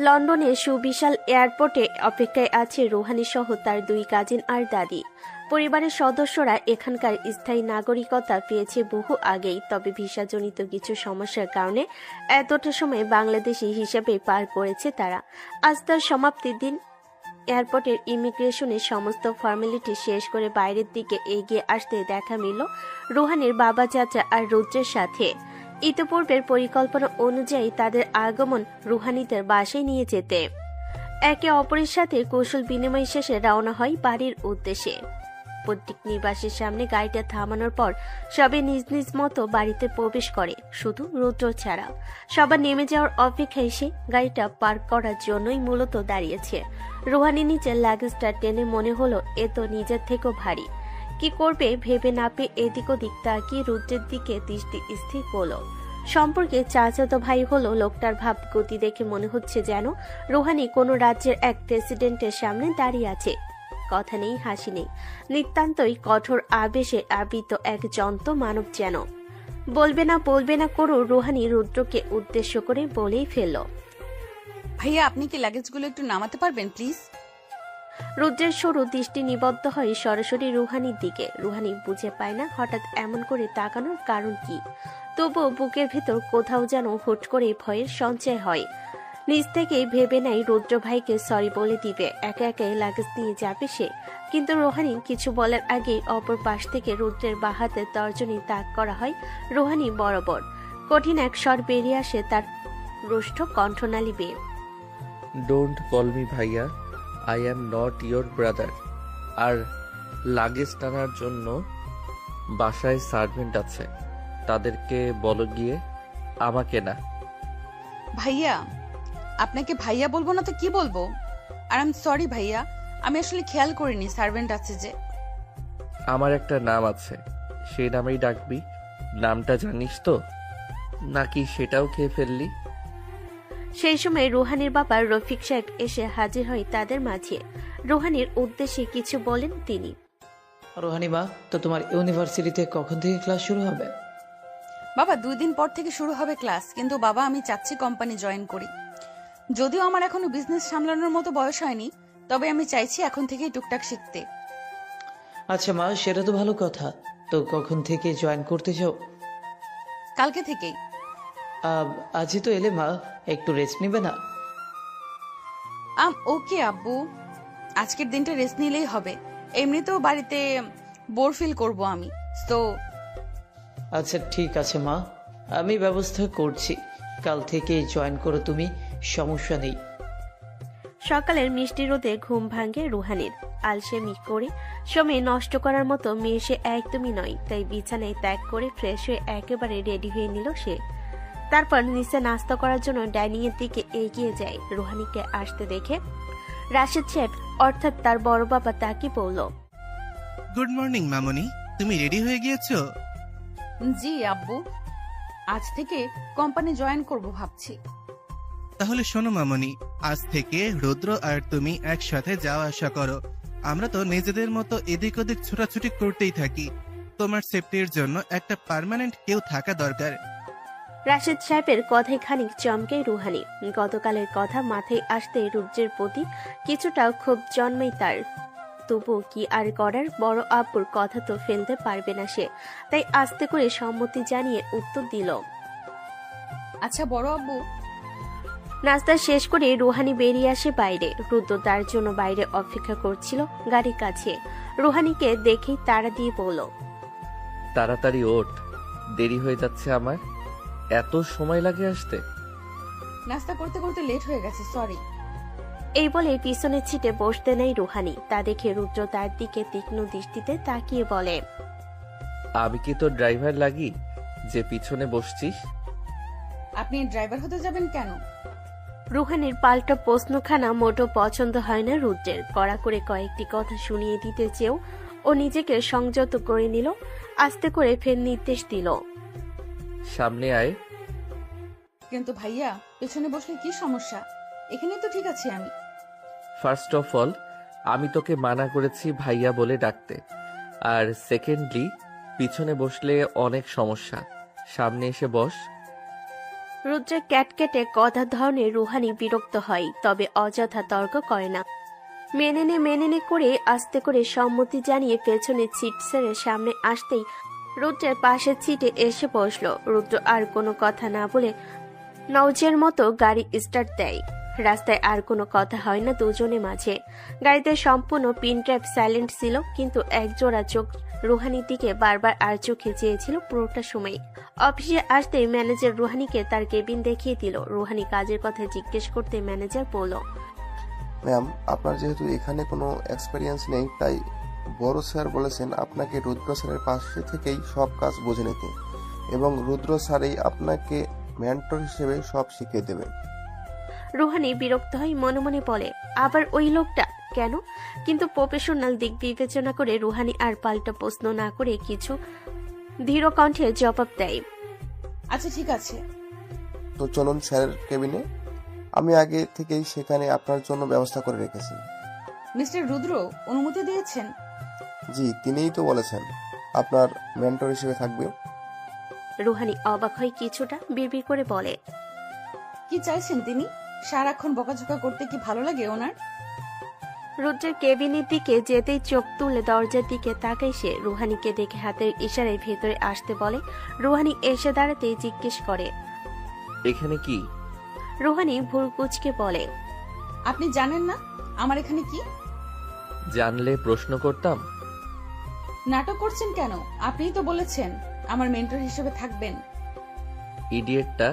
লন্ডনের সুবিশাল এয়ারপোর্টে অপেক্ষায় আছে রুহানি সহ তার 2 কাজিন আর দাদি। পরিবারের সদস্যরা এখানকার স্থায়ী নাগরিকতা পেয়েছে বহু আগেই, তবে ভিসাজনিত কিছু সমস্যার কারণে এতটা সময় বাংলাদেশি হিসেবে পার করেছে তারা। আজ তার সমাপ্তির দিন। এয়ারপোর্টের ইমিগ্রেশনের সমস্ত ফর্মালিটি শেষ করে বাইরের দিকে এগিয়ে আসতে দেখা মিলল রুহানির বাবা, চাচা আর রুদ্রের সাথে। ইতিপূর্বের পরিকল্পনা অনুযায়ী তাদের আগমন রুহানিদের বাসায় নিয়ে যেতে। একে অপরের সাথে কৌশল বিনিময় শেষে রওনা হয় বাড়ির উদ্দেশ্যে। পৈতৃক নিবাসের সামনে গাড়িটা থামানোর পর সবাই নিজ নিজ মতো বাড়িতে প্রবেশ করে, শুধু রুদ্র ছাড়া। সবার নেমে যাওয়ার অপেক্ষায় সে গাড়িটা পার্ক করার জন্যই মূলত দাঁড়িয়েছে। রুহানি নিচের লাগেজটা টেনে মনে হলো এ তো নিজের থেকেও ভারী। কি করবে ভেবে না পেয়ে এদিক ওদিক তাকিয়ে রুদ্রের দিকে দৃষ্টি স্থির করল। সম্পর্কে চাচাতো ভাই হলো লোকটার ভাব গতি দেখে মনে হচ্ছে যেন রুহানি কোনো রাজ্যের এক প্রেসিডেন্টের সামনে দাঁড়িয়ে আছে। কথা নেই, হাসি নেই, নিতান্তই কঠোর আবেশে আবৃত এক জন্ত মানব যেন। বলবে না করো রুহানি রুদ্রকে উদ্দেশ্য করে বলেই ফেলল, ভাইয়া আপনি কি লাগেজগুলো একটু নামাতে পারবেন প্লিজ? রুদ্রের সরু দৃষ্টি নিবদ্ধ হয় সরাসরি রুহানির দিকে। রুহানি বুঝে পায় না হঠাৎ এমন করে তাকানোর কারণ কি, তবুও বুকের ভেতর কোথাও যেন হুট করে ভয়ের সঞ্চয় হয়। নিজ থেকেই ভেবে নেয় রুদ্র ভাইকে সরি বলে দিবে, একে একে লাগেজ নিয়ে যাবে সে। কিন্তু রুহানি কিছু বলার আগেই অপর পাশ থেকে রুদ্রের বাহাতে তর্জনী তাক করা হয় রুহানি বরাবর। কঠিন এক স্বর বেরিয়ে আসে তার রুষ্ট কণ্ঠনালী বেয়ে। ডোন্ট কল মি ভাইয়া, I am not your brother. আর লাগেজ টানার জন্য বাসায় সার্ভেন্ট আছে, তাদেরকে বলো গিয়ে, আমাকে না। ভাইয়া আপনাকে ভাইয়া বলবো না তো কি বলবো? আর আই এম সরি ভাইয়া, আমি আসলে খেয়াল করিনি সার্ভেন্ট আছে যে। আমার একটা নাম আছে, সেই নামেই ডাকবি। নামটা জানিস তো, নাকি সেটাও খেয়ে ফেললি? সেই সময় রুহানির বাবা রফিক সাহেব এসে হাজির হয় তাদের মাঝে। রুহানির উদ্দেশ্যে কিছু বলেন তিনি। রুহানি মা, তো তোমার ইউনিভার্সিটিতে কখন থেকে ক্লাস শুরু হবে? বাবা 2 দিন পর থেকে শুরু হবে ক্লাস, কিন্তু বাবা আমি চাচ্ছি কোম্পানি জয়েন করি। যদিও আমার এখনো বিজনেস সামলানোর মতো বয়স হয়নি, তবে আমি চাইছি এখন থেকেই টুকটাক শিখতে। আচ্ছা মা, সেটা তো ভালো কথা। তো কখন থেকে জয়েন করতে চাও? কালকে থেকেই। আজই তো এলে মা, একটু রেস্ট নিবে না? ওকে আব্বু, আজকের দিনটা রেস্ট নিলেই হবে। এমনিতেও বাড়িতে বোর ফিল করব আমি, তো। আচ্ছা ঠিক আছে মা, আমি ব্যবস্থা করছি। কাল থেকে জয়েন করো তুমি, সমস্যা নেই। সকালের মিষ্টি রোদে ঘুম ভাঙে রুহানির। আলসেমি করে সময় নষ্ট করার মতো মেয়ে সে একদমই নয়, তাই বিছানায় ত্যাগ করে ফ্রেশ হয়ে একেবারে রেডি হয়ে নিল সে। তারপর নিচে নাস্তা করার জন্য ডাইনিং এর দিকে এগিয়ে যায়। রুহানিকে আসতে দেখে রাশেদ সাহেব অর্থাৎ তার বড় বাবা তাকে বলল, গুড মর্নিং মামনি, তুমি রেডি হয়ে গিয়েছো? জি আব্বু, আজ থেকে কোম্পানি জয়েন করব ভাবছি। তাহলে শোনো মামনি, আজ থেকে রুদ্র আর তুমি একসাথে যাওয়া আসা করো। আমরা তো নিজেদের মতো এদিক ওদিক ছোটাছুটি করতেই থাকি। তোমার সেফটির জন্য একটা পার্মানেন্ট কেউ থাকা দরকার। রাশেদ সাহেবের কথায় খানিক চমকে রুহানি। গতকালের কথা মাথায় আসতে রুদ্রের প্রতি কিছুটা ক্ষোভ জন্মায় তার। তবু কি আর করার, বড় আব্বুর কথা তো ফেলতে পারবে না সে, তাই আস্তে করে সম্মতি জানিয়ে উত্তর দিল, আচ্ছা বড় আব্বু। নাস্তা শেষ করে রুহানি বেরিয়ে আসে বাইরে। রুদ্র তার জন্য বাইরে অপেক্ষা করছিল গাড়ির কাছে। রুহানিকে দেখেই তাড়া দিয়ে বলল, তাড়াতাড়ি ওঠ, দেরি হয়ে যাচ্ছে আমার। এত সময় লাগে আসতে? নাস্তা করতে করতে লেট হয়ে গেছে, সরি। এই বলে পিছনের সিটে বসতে নেই রুহানি। তা দেখে রুদ্র তার দিকে তীক্ষ্ণ দৃষ্টিতে তাকিয়ে বলে, আমি কি তোর ড্রাইভার লাগি যে পিছনে বসছিস? আপনি ড্রাইভার হতে যাবেন কেন? রুহানির পাল্টা প্রশ্নখানা মোটো পছন্দ হয় না রুদ্রের। কড়া করে কয়েকটি কথা শুনিয়ে দিতে চেয়েও ও নিজেকে সংযত করে নিল। আস্তে করে ফের নির্দেশ দিল, সামনে আয়। কিন্তু ভাইয়া পেছনে বসলে কি সমস্যা? এখানে তো ঠিক আছে আমি। ফার্স্ট অফ অল, আমি তোকে মানা করেছি ভাইয়া বলে ডাকতে। আর সেকেন্ডলি, পিছনে বসলে অনেক সমস্যা। সামনে এসে বস। রুদ্রের ক্যাটকেটে কথা ধরনে রুহানি বিরক্ত হয়, তবে অযথা তর্ক করে না। মেনে নে করে আস্তে করে সম্মতি জানিয়ে পেছনে সিট ছেড়ে সামনে আসতেই রুদ্রের পাশের সিটে এসে বসলো। রুদ্র আর কোনো কথা না বলে নওজের মতো গাড়ি স্টার্ট দেয়। রাস্তায় আর কোনো কথা হয় না দুজনের মাঝে। গাড়িতে সম্পূর্ণ পিন ড্রাইভ সাইলেন্ট ছিল, কিন্তু একজোড়া চোখ রুহানির দিকে বারবার আর চোখে চেয়েছিল পুরোটা সময়। অফিসে আসতেই ম্যানেজার রুহানিকে তার কেবিন দেখিয়ে দিল। রুহানি কাজের কথা জিজ্ঞেস করতে ম্যানেজার বলল, ম্যাম, আপনার যেহেতু এখানে কোনো এক্সপেরিয়েন্স নেই, তাই বড় স্যার বলেছেন আপনাকে রুদ্র স্যারের পাশে থেকেই সব কাজ বুঝে নিতে, এবং রুদ্র স্যারই আপনাকে মেন্টর হিসেবে সব শিখিয়ে দেবেন। রুহানি বিরক্ত হয়, মনে মনে বলে, আবার ওই লোকটা কেন? কিন্তু প্রফেশনাল দিক বিবেচনা করে রুহানি আর পাল্টা প্রশ্ন না করে কিছু ধীর কণ্ঠে জবাব দেয়, আচ্ছা ঠিক আছে। তো চলুন স্যারের কেবিনে, আমি আগে থেকেই সেখানে আপনার জন্য ব্যবস্থা করে রেখেছি। মিস্টার রুদ্র অনুমতি দিয়েছেন? জি, তিনিই তো বলেছেন আপনার মেন্টর হিসেবে থাকবে। রুহানি অবাক হয় কিছুটা, বিড়বিড় করে বলে, কি চাইছেন তিনি? সারাক্ষণ বকাঝকা করতে কি ভালো লাগে ওনার? রুদ্রের কেবিনের দিকে যেতেই চোখ তুলে দরজার দিকে তাকাই সে। রুহানিকে দেখে হাতের ইশারায় ভেতরে আসতে বলে। রুহানি এসে দাঁড়াতেই জিজ্ঞেস করে, এখানে কি? রুহানি ভুল কুচকে বলে, আপনি জানেন না আমার এখানে কি? জানলে প্রশ্ন করতাম। নাটক করছেন কেন? আপনিই তো বলেছেন আমার মেন্টর হিসেবে থাকবেন। ইডিয়েটটা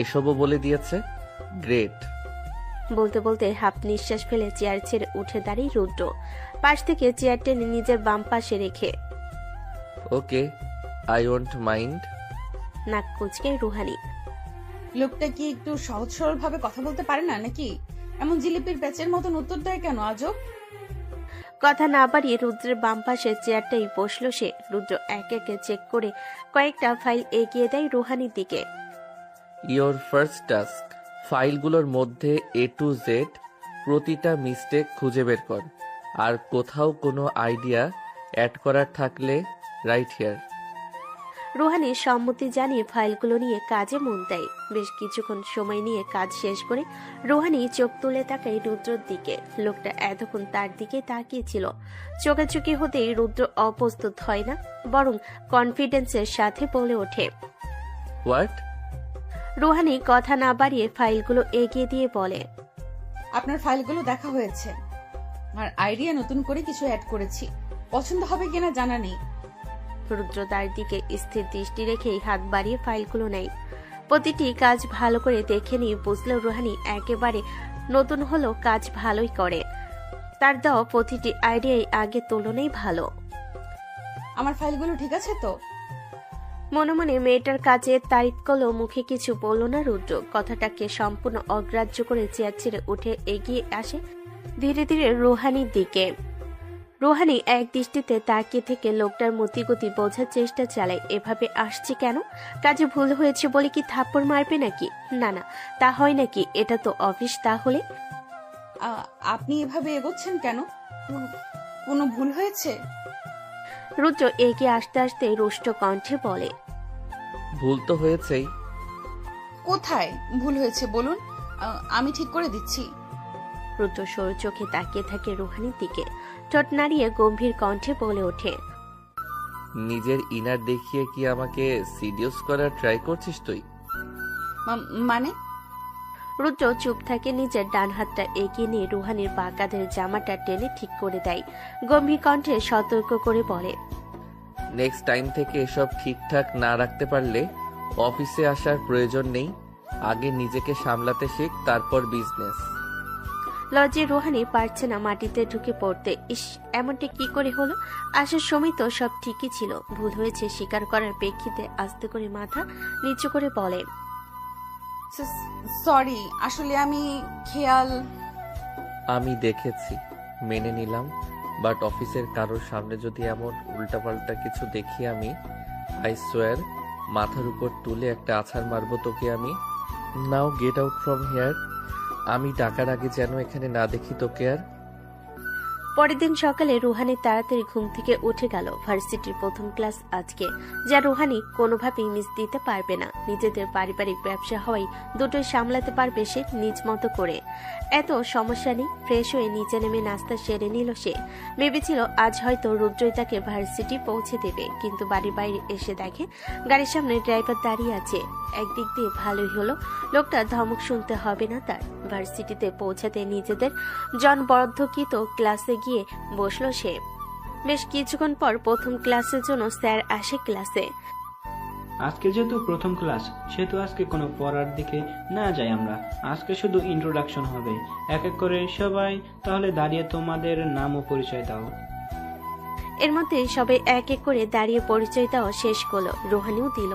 এসবও বলে দিয়েছে। গ্রেট। বলতে বলতে হাফ নিঃশ্বাস ফেলে চেয়ার ছেড়ে উঠে দাঁড়িয়ে রুদ্র পাশ থেকে চেয়ার টেনে নিজের বাম পাশে রেখে ওকে, আই ওয়ন্ট মাইন্ড। নাক কুচকে রুহানি। লোকটা কি একটু সহজ সরল ভাবে কথা বলতে পারে না নাকি? এমন জিলিপির প্যাচের মতন উত্তর দেয় কেন আজব? কথা না বাড়িয়ে রুদ্রের বাম পাশে চেয়ারটাই বসলো সে। রুদ্র একে একে চেক করে কয়েকটা ফাইল এগিয়ে দেয় রুহানির দিকে। ইয়োর ফার্স্ট টাস্ক, ফাইলগুলোর মধ্যে এ টু জেড প্রতিটা মিস্টেক খুঁজে বের কর, আর কোথাও কোনো আইডিয়া অ্যাড করার থাকলে রাইট হিয়ার। রুহানি সম্মতি জানিয়ে ফাইলগুলো নিয়ে কাজে মন দেয়। বেশ কিছুক্ষণ সময় নিয়ে কাজ শেষ করে রুহানি চোখ তুলে তাকায় রুদ্রর দিকে। লোকটা এতক্ষণ তার দিকে তাকিয়েছিল। চোখাচোখি হতেই রুদ্র অপ্রস্তুত হয় না, বরং কনফিডেন্সের সাথে বলে ওঠে, হোয়াট? রুহানি কথা না বাড়িয়ে ফাইলগুলো এগিয়ে দিয়ে বলে, আপনার ফাইলগুলো দেখা হয়েছে, আর আইডিয়া নতুন করে কিছু অ্যাড করেছি। পছন্দ হবে কিনা জানা নেই। রুদ্র তার দিকে স্থির দৃষ্টি রেখেই হাত বাড়িয়ে ফাইলগুলো নেয়। প্রতিটি কাজ ভালো করে দেখে নিয়ে বুঝলো রুহানি একেবারে নতুন হলো কাজ ভালোই করে। তার দেওয়া প্রতিটি আইডিয়াই আগের তুলনায় ভালো। আমার ফাইলগুলো ঠিক আছে তো? মনে মনে মেয়েটার কাজে তারিফ করলেও মুখে কিছু বলল না রুদ্র। কথাটাকে সম্পূর্ণ অগ্রাহ্য করে চেয়ার ছেড়ে উঠে এগিয়ে আসে ধীরে ধীরে রুহানির দিকে। রুহানি এক দৃষ্টিতে তাকিয়ে থেকে লোকটার মতিগতি বোঝার চেষ্টা চালায়। এভাবে আসছে কেন? কাজে ভুল হয়েছে বলে কি থাপ্পড় মারবে নাকি? না না, তা হয় নাকি? এটা তো অফিস। তাহলে আপনি এভাবে এগোচ্ছেন কেন? কোনো ভুল হয়েছে? রুদ্র এগিয়ে আসতে আসতে রুষ্ট কণ্ঠে বলে, ভুল তো হয়েছেই। কোথায় ভুল হয়েছে বলুন, আমি ঠিক করে দিচ্ছি। রুদ্র সরু চোখে তাকিয়ে থাকে রুহানির দিকে। ঠোঁট নাড়িয়ে গম্ভীর কণ্ঠে বলে ওঠে, নিজের ইনার দেখিয়ে কি আমাকে সিডিউস করার ট্রাই করছিস তুই? মানে? রুদ্র চুপ থাকে। নিজের ডান হাতটা এগিয়ে নিয়ে রুহানির বাঁ কাঁধের জামাটা টেনে ঠিক করে দেয়। গম্ভীর কণ্ঠে সতর্ক করে বলে, নেক্সট টাইম থেকে এসব ঠিকঠাক না রাখতে পারলে অফিসে আসার প্রয়োজন নেই। আগে নিজেকে সামলাতে শেখ, তারপর বিজনেস। লজ্জে রুহানি পারছে না মাটিতে ঢুকে পড়তে। ইস, এমনটা কি করে হলো? আসার সময় তো সব ঠিকই ছিল। ভুল হয়েছে স্বীকার করার প্রেক্ষিতে আস্তে করে মাথা নিচু করে বলে, সরি, আসলে আমি খেয়াল। আমি দেখেছি, মেনে নিলাম, বাট অফিসের কারোর সামনে যদি এমন উল্টাপাল্টা কিছু দেখি আমি, আই সোয়ার মাথার উপর তুলে একটা আছাড় মারবো তোকে আমি। নাও গেট আউট ফ্রম হেয়ার। আমি ডাকার আগে যেন এখানে না দেখি তোকে আর। পরের দিন সকালে রুহানি তাড়াতাড়ি ঘুম থেকে উঠে গেল। ভার্সিটির প্রথম ক্লাস আজকে, যা রুহানি কোনোভাবেই মিস দিতে পারবে না। নিজেদের পারিবারিক ব্যবসা হওয়ায় দুটোই সামলাতে পারবে সে নিজ মতো করে। এত সমস্যা নেই। ফ্রেশ হয়ে নিচে নেমে নাস্তা সেরে নিল সে। ভেবেছিল আজ হয়তো রুদ্রই তাকে ভার্সিটি পৌঁছে দেবে, কিন্তু বাড়ির বাইরে এসে দেখে গাড়ির সামনে ড্রাইভার দাঁড়িয়ে আছে। একদিক দিয়ে ভালোই হলো, লোকটা ধমক শুনতে হবে না তার। ভার্সিটিতে পৌঁছাতে নিজেদের জনবদ্ধকৃত ক্লাসে গিয়ে বসলো সে। বেশ কিছুক্ষণ পর প্রথম ক্লাসের জন্য স্যার আসে ক্লাসে। আজকে যেহেতু প্রথম ক্লাস, সেহেতু আজকে কোনো পড়ার দিকে না যাই আমরা। আজকে শুধু ইন্ট্রোডাকশন হবে, এক এক করে সবাই। তাহলে দাঁড়িয়ে তোমাদের নাম ও পরিচয় দাও। এর মধ্যে সবাই এক এক করে দাঁড়িয়ে পরিচয় দেওয়া শেষ করলো, রুহানিও দিল।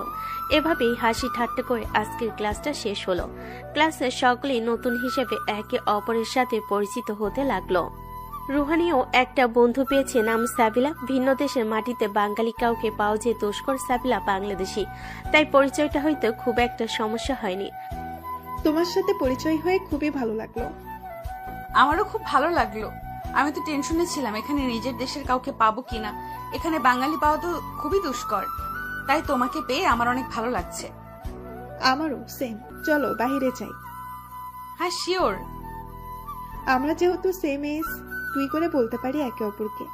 এভাবেই হাসি ঠাট্টা করে আজকের ক্লাসটা শেষ হলো। ক্লাসের সকলেই নতুন হিসেবে একে অপরের সাথে পরিচিত হতে লাগলো। রুহানিও একটা বন্ধু পেয়েছে, নাম সাবিলা। ভিন্ন দেশের মাটিতে বাঙালি কাউকে পাওয়া যে দুষ্কর। সাবিলা বাংলাদেশি, তাই পরিচয়টা হয়তো খুব একটা সমস্যা হয়নি। তোমার সাথে পরিচয় হয়ে খুবই ভালো লাগলো। আমারও খুব ভালো লাগলো। আমি তো টেনশনে ছিলাম এখানে নিজের দেশের কাউকে পাবো কিনা। এখানে বাঙালি পাওয়া তো খুবই দুষ্কর, তাই তোমাকে পেয়ে আমার অনেক ভালো লাগছে। আমারও সেম। চলো বাহিরে যাই। হ্যাঁ শিওর। আমরা যেহেতু সেম এজ, তুই করে বলতে পারি একে অপরকে।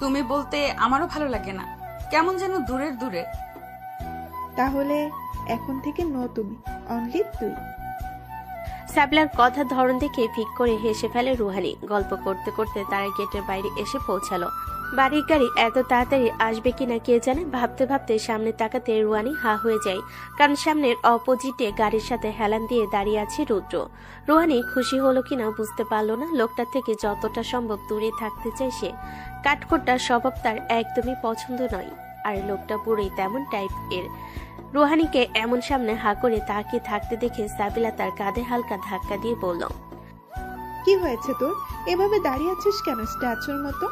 তুমি বলতে আমারও ভালো লাগে না, কেমন যেন দূরের দূরে। তাহলে এখন থেকে নো তুমি, অনলি তুই। সাবিলার কথার ধরন দেখে ফিক করে হেসে ফেলে রুহানি। গল্প করতে করতে তারা গেটের বাইরে এসে পৌঁছালো। বাড়ির গাড়ি এত তাড়াতাড়ি আসবে কিনা কে জানে। ভাবতে ভাবতে সামনে তাকাতে রুহানি হা হয়ে যায়, কারণ সামনের অপোজিটে গাড়ির সাথে হেলান দিয়ে দাঁড়িয়ে আছে রুদ্র। রুহানি খুশি হলো কিনা বুঝতে পারলো না। লোকটা থেকে যতটা সম্ভব দূরে থাকতে চাই সে। কাঠখোট্টা স্বভাব তার একদমই পছন্দ নয়, আর লোকটা পুরোই তেমন টাইপ এর। রুহানিকে এমন সামনে হা করে তাকিয়ে থাকতে দেখে সাবিলা তার কাঁধে হালকা ধাক্কা দিয়ে বলল, কি হয়েছে তোর? এভাবে দাঁড়িয়ে আছিস কেন স্ট্যাচুর মতো?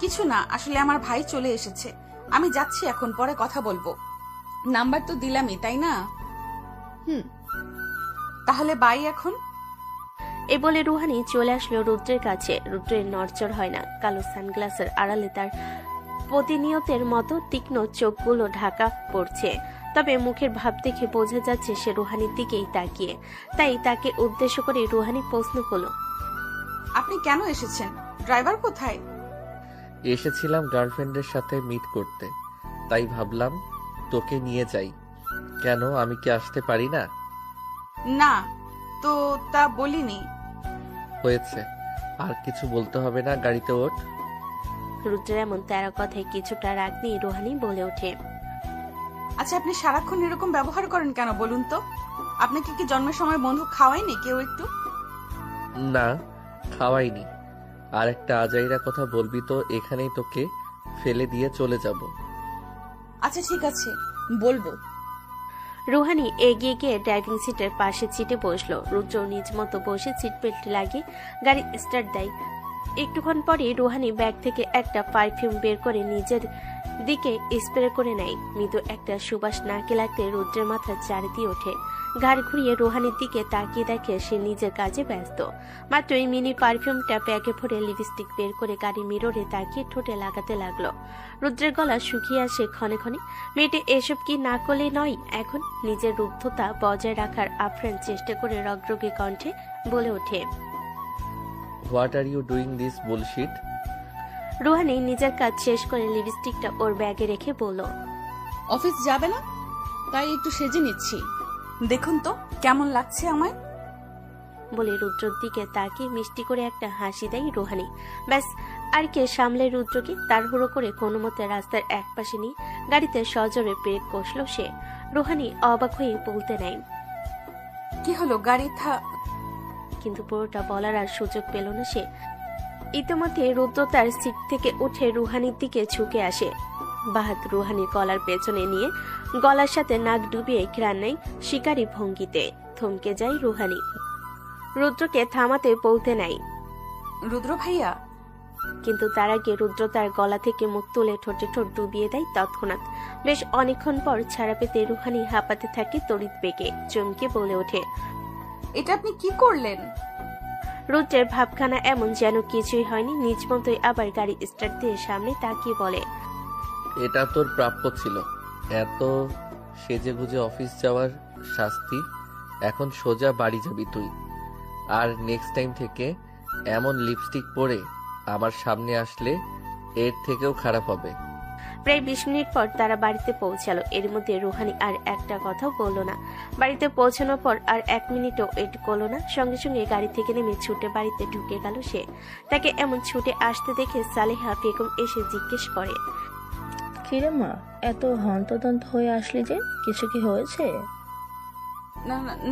কিছু না, আসলে আমার ভাই চলে এসেছে। আমি যাচ্ছি, এখন পরে কথা বলবো। নাম্বার তো দিলামই, তাই না? তাহলে বাই এখন। এ বলে রুহানি চলে আসলো রুদ্রের কাছে। রুদ্রের নড়চড় হয় না। কালো সানগ্লাসের আড়ালে তার প্রতিনিয়তের মতো তীক্ষ্ণ চোখগুলো ঢাকা পড়ছে, তবে মুখের ভাব দেখে বোঝা যাচ্ছে সে রুহানির দিকেই তাকিয়ে। তাই তাকে উদ্দেশ্য করে রুহানি প্রশ্ন করল, আপনি কেন এসেছেন? ড্রাইভার কোথায়? এসেছিলাম গার্লফ্রেন্ডের সাথে মিট করতে, তাই ভাবলাম তোকে নিয়ে যাই। কেন, আমি কি আসতে পারি না? না তো, তা বলিনি। হয়েছে, আর কিছু বলতে হবে না, গাড়িতে ওঠ। রুদ্রের এমন তেরা কথায় কিছুটা রাগ নিয়ে রুহানি বলে ওঠে, আচ্ছা আপনি সারাক্ষণ এরকম ব্যবহার করেন কেন বলুন তো? আপনাকে কি জন্মের সময় বন্ধু খাওয়ায়নি কেউ একটু? না, খাওয়াইনি। আর একটা আজাইরা কথা বলবি তো এখানেই তোকে ফেলে দিয়ে চলে যাব। আচ্ছা ঠিক আছে, বলবো। রুহানি এগিয়ে গিয়ে ড্রাইভিং সিটের পাশে সিটে বসলো। রুদ্র নিজ মতো বসে সিট বেল্ট লাগিয়ে গাড়ি স্টার্ট দেয়। একটুক্ষণ পরে রুহানি ব্যাগ থেকে একটা পারফিউম বের করে নিজের দিকে স্প্রে করে নেয়। মৃদু একটা সুবাস নাকে লাগতে রুদ্রের মাথার চারিদিকে ওঠে। ঘাড় ঘুরিয়ে রুহানির দিকে তাকিয়ে দেখে সে নিজের কাজে ব্যস্ত। মাত্রই মিনি পারফিউমটা ব্যাগে ভরে লিপস্টিক বের করে গাড়ি মিররে তাকিয়ে ঠোঁটে লাগাতে লাগলো। রুদ্রের গলা শুকিয়ে আসে ক্ষণে ক্ষণে। মেয়েটি এসব কি না করলে নয়। এখন নিজের রুদ্ধতা বজায় রাখার আপ্রাণ চেষ্টা করে রগরগে কণ্ঠে বলে ওঠে, what are you doing this bullshit? Ruhani নিজের কাজ শেষ করে লিপস্টিকটা ওর ব্যাগে রেখে বলল, অফিস যাবে না, তাই একটু সেজে নিচ্ছি। দেখুন তো কেমন লাগছে আমায়। বলে রুদ্রর দিকে তাকিয়ে মিষ্টি করে একটা হাসি দেয় রুহানি। ব্যাস, আর কে সামলে রুদ্রকে। তাড়াহুড়ো করে কোনো মতে রাস্তার একপাশে নিয়ে গাড়িতে সজোরে ব্রেক কষল সে। রুহানি অবাক হয়ে বলতে নেয়, কি হলো গাড়ি কিন্তু পুরোটা বলার আর সুযোগ পেল না সে। ইতিমধ্যে রুদ্র তার সিট থেকে উঠে রুহানির দিকে ঝুঁকে আসে। বাহাত রুহানির গলার পেছনে নিয়ে গলার সাথে নাক ডুবিয়ে ঘ্রাণ নেয় শিকারী ভঙ্গিতে। থমকে যায় রুহানি। রুদ্রকে থামাতে বলতে নাই, রুদ্র ভাইয়া। কিন্তু তার আগে রুদ্র তার গলা থেকে মুখ তুলে ঠোঁটে ঠোঁট ডুবিয়ে দেয় তৎক্ষণাৎ। বেশ অনেকক্ষণ পর ছাড়া পেতে রুহানি হাঁপাতে থাকে তড়িৎ বেগে। চমকে বলে ওঠে, এটা আপনি কি করলেন? রুদ্রের ভাবখানা এমন যেন কিছুই হয়নি, নিজ মতোই আবার গাড়ি স্টার্ট দিয়ে সামনে তাকিয়ে বলে, এটা তোর প্রাপ্য ছিল। এত সেজেগুজে অফিস যাওয়ার শাস্তি। এখন সোজা বাড়ি যাবি তুই। আর নেক্সট টাইম থেকে এমন লিপস্টিক পরে আমার সামনে আসলে এর থেকেও খারাপ হবে। প্রায় 20 মিনিট পর তারা বাড়িতে পৌঁছালো। এর মধ্যে রুহানি আর একটা কথাও বলল না। বাড়িতে পৌঁছানোর পর আর 1 মিনিটও ওয়েট করলো না, সঙ্গে সঙ্গে গাড়ি থেকে নেমে ছুটে বাড়িতে ঢুকে গেল সে। তাকে এমন ছুটে আসতে দেখে সালেহা বেগম এসে জিজ্ঞেস করে, কিরে মা, এত হন্তদন্ত হয়ে আসলি যে, কিছু কি হয়েছে?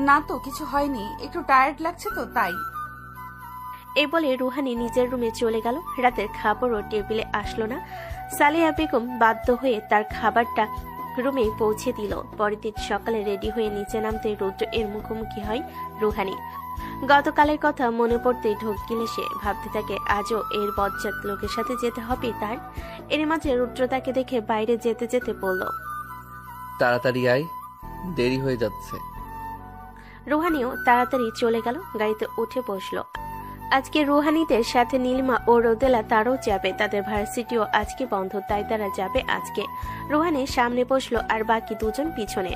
না তো কিছু হয়নি, একটু টায়ার্ড লাগছে তো তাই। এই বলে রুহানি নিজের রুমে চলে গেল। রাতের খাবারও টেবিলে আসলো না। সালেহা বেগম বাধ্য হয়ে তার খাবারটা রুমে পৌঁছে দিল। পরের দিন সকালে রেডি হয়ে নিচে নামতে রুদ্র এর মুখোমুখি হয় রুহানি। গতকালের কথা মনে পড়তেই ঢোক গিলে সে, ভাবতে থাকে আজও এর বজ্জাত লোকের সাথে যেতে হবে তার। এর মাঝে রুদ্র তাকে দেখে বাইরে যেতে যেতে বলল, তাড়াতাড়ি আয়, দেরি হয়ে যাচ্ছে। রুহানিও তাড়াতাড়ি চলে গেল, গাড়িতে উঠে বসলো। আজকে রুহানিদের সাথে নীলিমা ও রোদেলা তারাও যাবে। তাদের ভার্সিটিও আজকে বন্ধ, তাই তারা যাবে আজকে। রুহানি সামনে বসলো আর বাকি দুজন পিছনে।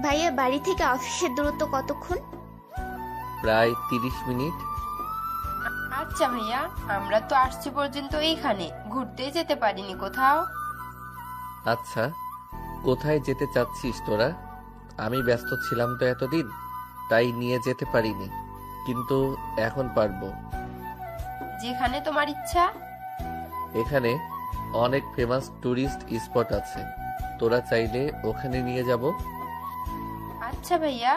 ভাইয়া, বাড়ি থেকে অফিসের দূরত্ব কতক্ষণ? প্রায় 30 মিনিট। আচ্ছা ভাইয়া, আমরা তো আসছি পর্যন্ত এইখানে, ঘুরতে যেতে পারিনি কোথাও। আচ্ছা, কোথায় যেতে চাচ্ছিস তোরা? আমি ব্যস্ত ছিলাম তো এতদিন, তাই নিয়ে যেতে পারিনি, কিন্তু এখন পারবো। যেখানে তোমার ইচ্ছা। এখানে অনেক ফেমাস টুরিস্ট স্পট আছে, তোরা চাইলে ওখানে নিয়ে যাব। আচ্ছা ভাইয়া।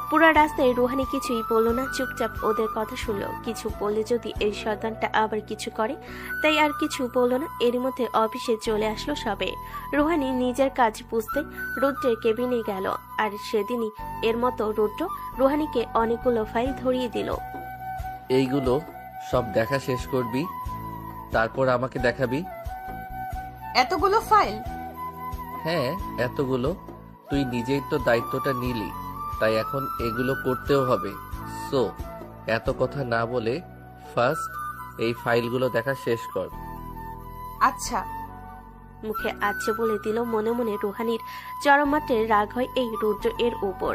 পুরা রাস্তায় রুহানি কিছুই বলল না, চুপচাপ ওদের কথা শুনলো। কিছু বললে যদি এই শয়তানটা আবার কিছু করে, তাই আর কিছু বলল না। এর মধ্যে অফিসে চলে আসলো সবে। রুহানি নিজের কাজ বুঝতে রুদ্রের কেবিনে গেল। আর সেদিনই এর মতো রুদ্র রুহানিকে অনেকগুলো ফাইল ধরিয়ে দিল। এইগুলো সব দেখা শেষ করবি, তারপর আমাকে দেখাবি। এতগুলো ফাইল? হ্যাঁ, এতগুলো। তুই নিজেই তো দায়িত্বটা নিলি, তাই এখন এগুলো করতেও হবে। সো এত কথা না বলে ফার্স্ট এই ফাইলগুলো দেখা শেষ কর। আচ্ছা। মুখে আছে বলে দিল, মনে মনে রুহানির চরম মাত্রায় রাগ হয় এই রুদ্র এর উপর।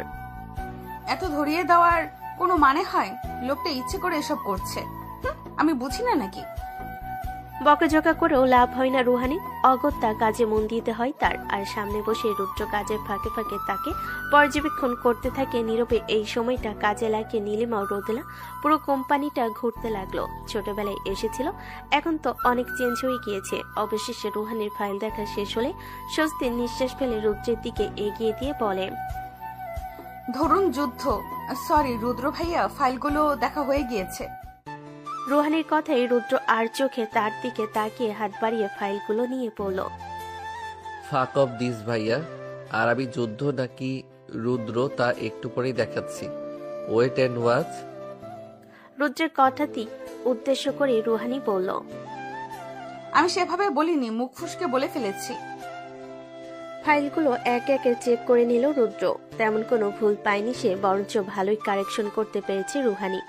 এত ধরিয়ে দেওয়ার কোনো মানে হয়? লোকটা ইচ্ছে করে এসব করছে, আমি বুঝি না নাকি? বকাঝকা করেও লাভ হয় না রুহানি, অগত্যা কাজে মন দিতে হয় তার। আর সামনে বসে রুদ্র কাজের ফাঁকে ফাঁকে তাকে পর্যবেক্ষণ করতে থাকে নীরবে। এই সময়টা কাজে লাগিয়ে নীলিমা ও রোদেলা পুরো কোম্পানিটা ঘুরতে লাগলো। ছোটবেলায় এসেছিল, এখন তো অনেক চেঞ্জ হয়ে গিয়েছে। অবশেষে রুহানির ফাইল দেখা শেষ হলে স্বস্তির নিঃশ্বাস ফেলে রুদ্রের দিকে এগিয়ে দিয়ে বলে, ধরুন যুদ্ধ। সরি রুদ্র ভাইয়া, ফাইলগুলো দেখা হয়ে গিয়েছে। রুহানির কথাই রুদ্র আর চোখে তার দিকে তাকিয়ে হাত বাড়িয়ে ফাইলগুলো নিয়ে পড়ল। ফাক অফ দিস ভাইয়া, আর আমি যুদ্ধ নাকি রুদ্র তা একটু পরেই দেখাচ্ছি। Wait and watch. রুদ্রের কথাটি উদ্দেশ্য করে রুহানি বলল, আমি সেভাবে বলিনি, মুখ ফুসকে বলে ফেলেছি। ফাইলগুলো একে একে চেক করে নিল রুদ্র। তেমন কোনো ভুল পায়নি সে, বরঞ্চ ভালোই কারেকশন করতে পেরেছে রুহানি।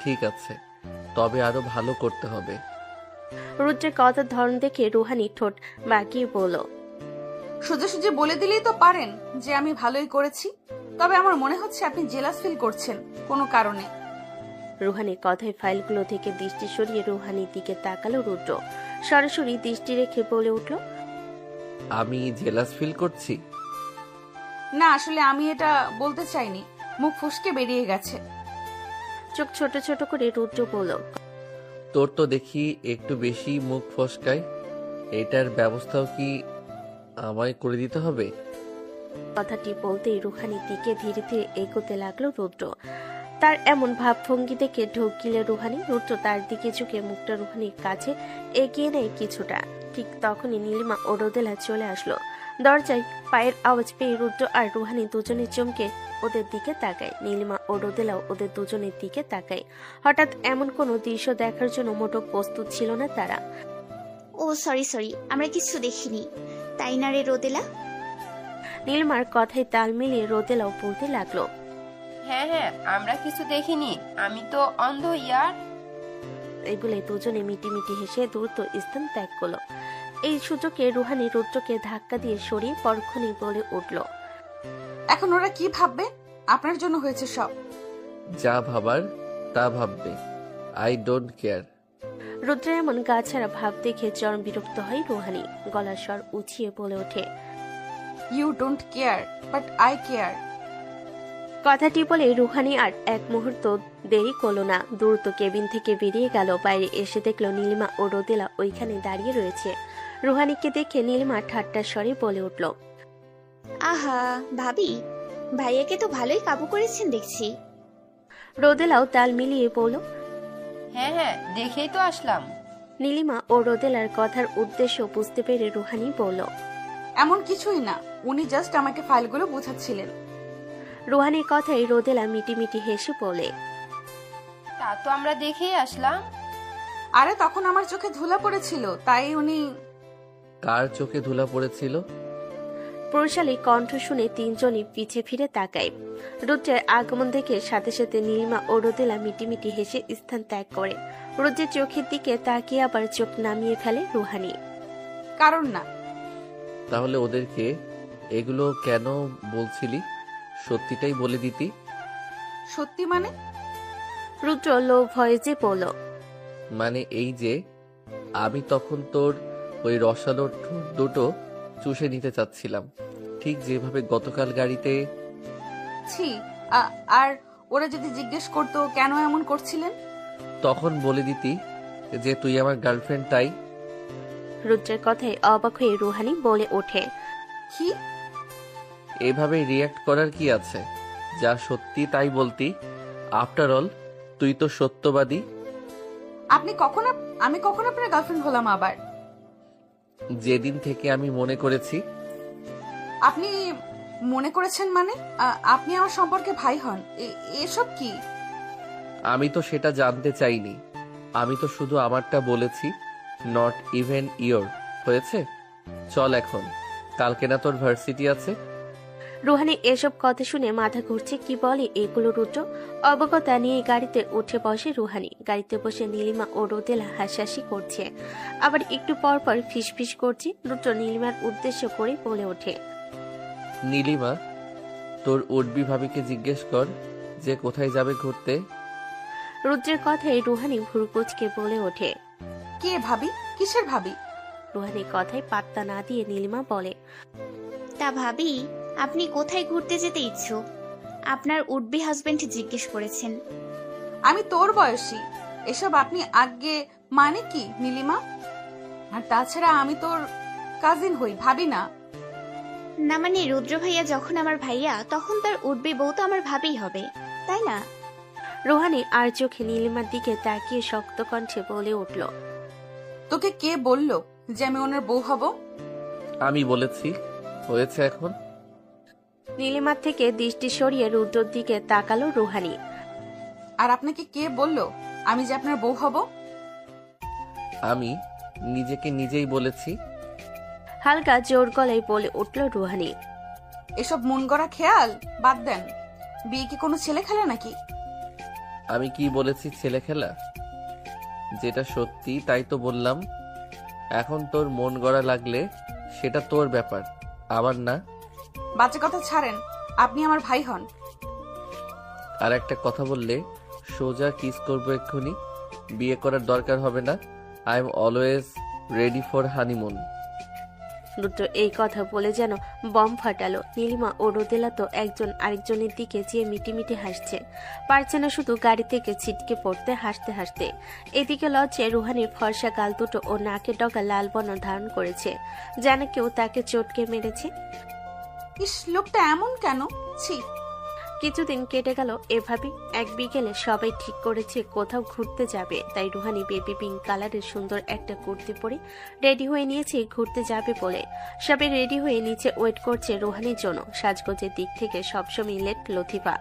ঠিক আছে, তবে আরো ভালো করতে হবে। রুদ্রের কথার ধরন দেখে রুহানি ঠোঁট বাঁকিয়ে বলল, সোজাসুজি বলে দিলেই তো পারেন যে আমি ভালোই করেছি। তবে আমার মনে হচ্ছে আপনি জেলাস ফিল করছেন কোনো কারণে। রুহানির কথায় ফাইলগুলো থেকে দৃষ্টি সরিয়ে রুহানির দিকে তাকালো রুদ্র। সরাসরি দৃষ্টি রেখে বলে উঠল, আমি জেলাস ফিল করছি? না, আসলে আমি এটা বলতে চাইনি, মুখ ফুসকে বেরিয়ে গেছে। চোখ ছোট ছোট করে রুদ্র বলল, তোর তো দেখি একটু বেশি মুখ ফসকায়। এটার ব্যবস্থাও কি আমায় করে দিতে হবে? কথাটি বলতেই রুহানির দিকে ধীরে ধীরে এগোতে লাগলো রুদ্র। তার এমন ভাবভঙ্গি দেখে ঢোক গিলে রুহানি। রুদ্র তার দিকে ঝুঁকে মুখটা রুহানির কাছে এগিয়ে নেয় কিছুটা। ঠিক তখনই নীলিমা ও রোদেলা চলে আসলো। দরজায় পায়ের আওয়াজ পেয়ে রুদ্র আর রুহানি দুজনে চমকে ওদের দিকে তাকায়। নীলিমা ও রোদেলাও ওদের দুজনের দিকে তাকায়। হঠাৎ এমন কোনো দৃশ্য দেখার জন্য মোটো প্রস্তুত ছিল না তারা। ও সরি, আমরা কিছু দেখিনি, তাই না রে রোদেলা? নীলিমার কথায় তাল মিলিয়ে রোদেলাও বলতে লাগলো, হ্যাঁ হ্যাঁ, আমরা কিছু দেখিনি, আমি তো অন্ধ ইয়ার। এই বলে দুজনে মিটিমিটি হেসে দ্রুত স্থান ত্যাগ করলো। এই সুযোগে রুহানি রুদ্রকে ধাক্কা দিয়ে সরিয়ে পরক্ষণেই বলে উঠল, এখন ওরা কি ভাববে? আপনার জন্য হয়েছে সব। যা ভাবার তা ভাববে, আই ডোন্ট কেয়ার। রুদ্রের এমন গা ছাড়া ভাব দেখে চরম বিরক্ত হয় রুহানি। গলার স্বর উঁচিয়ে বলে ওঠে, you don't care but I care. কথাটি বলে রুহানি আর এক মুহূর্ত দেরি করলো না, দ্রুত কেবিন থেকে বেরিয়ে গেল। বাইরে এসে দেখলো নীলিমা ও রোদেলা ওইখানে দাঁড়িয়ে রয়েছে। রুহানিকে দেখে নীলিমা ঠাট্টার স্বরে বলে উঠল, আহা ভাবি, ভাইয়াকে তো ভালোই কাবু করেছেন দেখছি। রোদেলাও তাল মিলিয়ে বলল, হ্যাঁ হ্যাঁ, দেখেই তো আসলাম। নীলিমা ও রোদেলার কথার উদ্দেশ্য বুঝতে পেরে রুহানি বলল, এমন কিছুই না, উনি জাস্ট আমাকে ফাইলগুলো বোঝাচ্ছিলেন। রুহানির কথায় রোদেলা মিটিমিটি হেসে বলে, তা তো আমরা দেখেই আসলাম। আরে তখন আমার চোখে ধুলা পড়েছিল, তাই উনি। কার চোখে ধুলা পড়েছিল? প্রশালী কণ্ঠ শুনে তিনজনই পিছে ফিরে তাকায়। রুদ্রের আগমন দেখে সাথে সাথে নীলিমা ও রোদেলা মিটিমিটি হেসে স্থান ত্যাগ করে। রুদ্রের চোখের দিকে তাকিয়ে আবার চোখ নামিয়ে ফেলে রুহানি। কারণ না। তাহলে ওদেরকে এগুলো কেন বলছিলি? সত্যিটাই বলে দিতি। সত্যি মানে? রুদ্র লো ভয়েসে বলল, মানে এই যে আমি তখন তোর ওই রসালো ঠোঁট দুটো চুষে নিতে চাচ্ছিলাম, ঠিক যেভাবে গতকাল গাড়িতে। ছি, আর ওরা যদি জিজ্ঞেস করতো কেন এমন করছিলেন, তখন বলে দিতি যে তুই আমার গার্লফ্রেন্ড। তাই রুদ্রের কথায় অবাক হয়ে রুহানি বলে ওঠে, কি? এভাবে রিয়াক্ট করার কি আছে? যা সত্যি তাই বলতি। আফটার অল তুই তো সত্যবাদী। আমি কখন আপনার গার্লফ্রেন্ড হলাম আবার? যেদিন থেকে আমি মনে করেছি। আপনি মনে করেছেন মানে? আপনি আমার সম্পর্কে ভাই হন, এসব কি? আমি তো সেটা জানতে চাইনি, আমি তো শুধু আমারটা বলেছি। Not even your. হয়েছে, চল এখন, কালকে না তোর ভার্সিটি আছে। রুহানি এসব কথা শুনে মাথা ঘুরছে, কি বলে এগুলো রুদ্র। অবগতা নিয়ে গাড়িতে উঠে বসে রুহানি। গাড়িতে বসে নীলিমা ও রোদেলা হাসাহাসি করছে, আবার একটু পর পর ফিসফিস করছে। রুদ্র নীলিমার উদ্দেশ্য করে বলে ওঠে, নীলিমা, তোর উর্বি ভাবিকে জিজ্ঞেস কর যে কোথায় যাবে ঘুরতে। রুদ্রের কথায় রুহানি ভুরুকুচকে বলে ওঠে, কে ভাবি? কিসের ভাবি? রুহানির কথায় পাত্তা না দিয়ে নীলিমা বলে, তা ভাবি, আপনি কোথায় ঘুরতে যেতে ইচ্ছুক? আপনার উডবি হাজবেন্ড জিজ্ঞেস করেছেন। আমি তোর বয়সী, এসব আপনি আগে মানে কি নীলিমা? আর তাছাড়া আমি তোর কাজিন হই, ভাবি না। না মানে রুদ্র ভাইয়া যখন আমার ভাইয়া, তখন তার উডবি বউ তো আমার ভাবেই হবে, তাই না? রুহানি আর চোখে নীলিমার দিকে তাকিয়ে শক্ত কণ্ঠে বলে উঠল, তোকে কে বলল যে আমি ওনার বউ হব? আমি বলেছি। হয়েছে এখন। নীলিমার থেকে দৃষ্টি সরিয়ে রুদ্রর দিকে তাকালো রুহানি। আর আপনাকে কে বলল আমি যে আপনার বউ হব? আমি নিজেকে নিজেই বলেছি। হালকা জোর গলায় বলে উঠল রুহানি। এসব মন গড়া খেয়াল বাদ দেন, বিয়ে কি কোনো ছেলে খেলে নাকি? আমি কি বলেছি ছেলে খেলা? যেটা সত্যি তাই তো বললাম। এখন তোর মন গড়া লাগলে সেটা তোর ব্যাপার, আমার না। বাজে কথা ছাড়েন, আপনি আমার ভাই হন। আর একটা কথা বললে সোজা কিস করবো এক্ষুনি। বিয়ে করার দরকার হবে না। I am always ready for honeymoon. Rudra এই কথা বলে যেন বম ফাটালো। নীলিমা ও রোদেলা তো একজন আরেকজনের দিকে চেয়ে মিটিমিটি হাসছে, পারছে না শুধু গাড়ি থেকে ছিটকে পড়তে হাসতে হাসতে। এদিকে লজ্জায় রুহানির ফর্সা গাল দুটো ও নাকের ডগা লাল বর্ণ ধারণ করেছে, যেন কেউ তাকে চটকে মেরেছে। ইস, লোকটা এমন কেন? ছি। কিছুদিন কেটে গেল এভাবে। এক বিকেলে সবাই ঠিক করেছে কোথাও ঘুরতে যাবে, তাই রুহানি বেবি পিঙ্ক কালারের সুন্দর একটা কুর্তি পরে রেডি হয়ে নিয়েছে ঘুরতে যাবে বলে। সবাই রেডি হয়ে নিচে ওয়েট করছে রুহানির জন্য। সাজগোজের দিক থেকে সবসময় লেট লতিফা।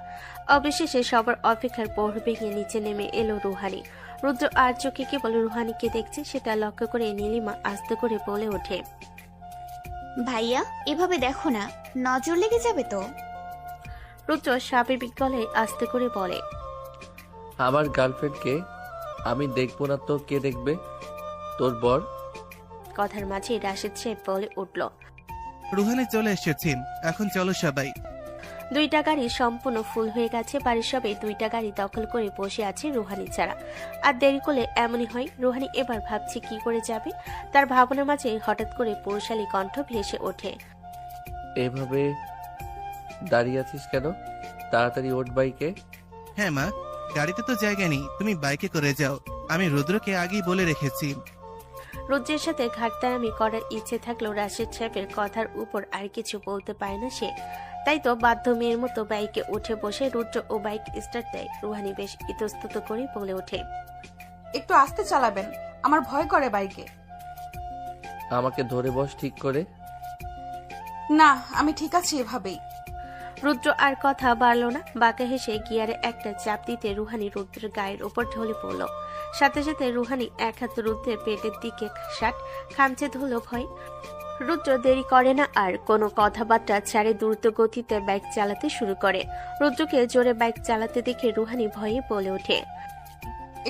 অবশেষে সবার অপেক্ষার পর ভেঙে নিচে নেমে এলো রুহানি। রুদ্র আর চোখে কেবল রুহানিকে দেখছে, সেটা লক্ষ্য করে নীলিমা আস্তে করে বলে ওঠে, ভাইয়া এভাবে দেখো না, নজর লেগে যাবে তো। রুদ্র স্বাভাবিক গলায় আস্তে করে বলে, আমার গার্লফ্রেন্ডকে আমি দেখবো না তো কে দেখবে? তোর বর। কথার মাঝে রাশেদ সাহেব বলে উঠল, রুহানি চলে এসেছি, এখন চলো সবাই। 2টা গাড়ি সম্পূর্ণ ফুল হয়ে গেছে। বাড়ির সবাই 2টা গাড়ি দখল করে বসে আছে রুহানি ছাড়া। আর দেরি করলে এমনই হয়। রুহানি এবার ভাবছে কি করে যাবে। তার ভাবনার মাঝে হঠাৎ করে পুরুষালী কণ্ঠ ভেসে ওঠে, এভাবে দাঁড়িয়ে আছিস কেন? তাড়াতাড়ি ওঠ বাইকে। হ্যাঁ মা, গাড়িতে তো জায়গা নেই, তুমি বাইকে করে যাও। আমি রুদ্রকে আগেই বলে রেখেছি। রুদ্রের সাথে ঘাটতারামি করার ইচ্ছে থাকলেও রাশেদ সাহেবের কথার উপর আর কিছু বলতে পারে না সে। তাই তো বাধ্য মেয়ের মতো বাইকে উঠে বসে রুদ্র ও বাইক স্টার্ট দেয়। রুহানি বেশ ইতস্তত করে বলে ওঠে, একটু আস্তে চালাবেন, আমার ভয় করে বাইকে। আমাকে ধরে বস ঠিক করে। না, আমি ঠিক আছি এভাবেই। রুদ্র আর কথা বাড়ল না। বাঁকা হেসে গিয়ারে একটা চাপ দিতে রুহানি রুদ্রের গায়ের উপর ঢলে পড়ল। সাথে সাথে রুহানি এক হাত রুদ্রের পেটের দিকে শার্ট খামচে ধরল ভয়। রুদ্র দেরি করে না আর কোনো কথাবার্তা ছাড়ে দ্রুত গতিতে বাইক চালাতে শুরু করে। রুদ্রকে জোরে বাইক চালাতে দেখে রুহানি ভয়ে বলে ওঠে,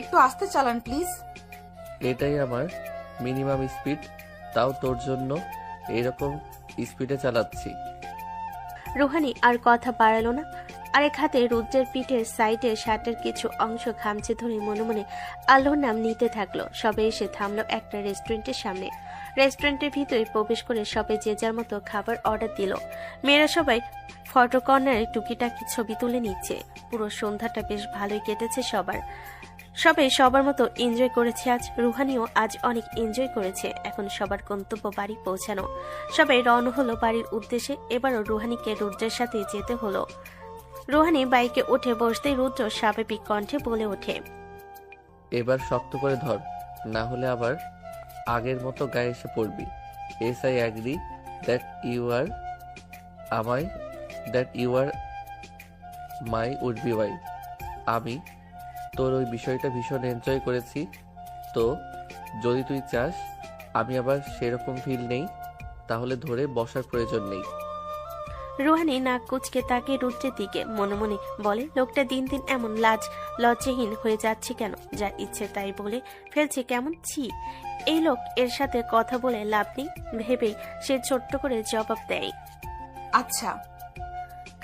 একটু আস্তে চালান প্লিজ। এটাই আমার মিনিমাম স্পিড, তাও তোর জন্য এরকম স্পিডে চালাচ্ছি। রুহানি আর কথা বাড়ালো না। আরেক হাতে রুদ্রের পিঠের সাইডে শার্টের কিছু অংশ খামচে ধরে মনে মনে আল্লাহর নাম নিতে থাকলো। সবে এসে থামলো একটা রেস্টুরেন্টের সামনে। রেস্টুরেন্টের ভিতরে প্রবেশ করে সবাই যে যার মতো খাবার অর্ডার দিল। মেয়েরা সবাই ফটো কর্নারে টুকিটাকি ছবি তুলে নিচ্ছে। পুরো সন্ধ্যাটা বেশ ভালোই কেটেছে সবার। সবাই সবার মতো এনজয় করেছে আজ। রুহানিও আজ অনেক এনজয় করেছে। এখন সবার গন্তব্য বাড়ি পৌঁছানো। সবাই রওনা হলো বাড়ির উদ্দেশ্যে। এবারও রুহানিকে রুদ্রের সাথে যেতে হলো। রুহানি বাইকে উঠে বসতেই রুদ্র স্বাভাবিক কণ্ঠে বলে ওঠে, এবার শক্ত করে ধর, না হলে আবার আগের মতো গায়ে এসে পড়বি। As I agree that you are my would be wife. আমি তোর ওই বিষয়টা ভীষণ এনজয় করেছি। তো যদি তুই চাস আমি আবার সেরকম ফিল নেই, তাহলে ধরে বসার প্রয়োজন নেই। রুহানি নাক কুচকে তাকে রুদ্রের দিকে মনে মনে বলে, লোকটা দিন দিন এমন লজ্জাহীন হয়ে যাচ্ছে কেন? যা ইচ্ছে তাই বলে ফেলছে কেমন। ছি, এই লোক, এর সাথে কথা বলে লাভ নেই ভেবেই সে ছোট্ট করে জবাব দেয়, আচ্ছা।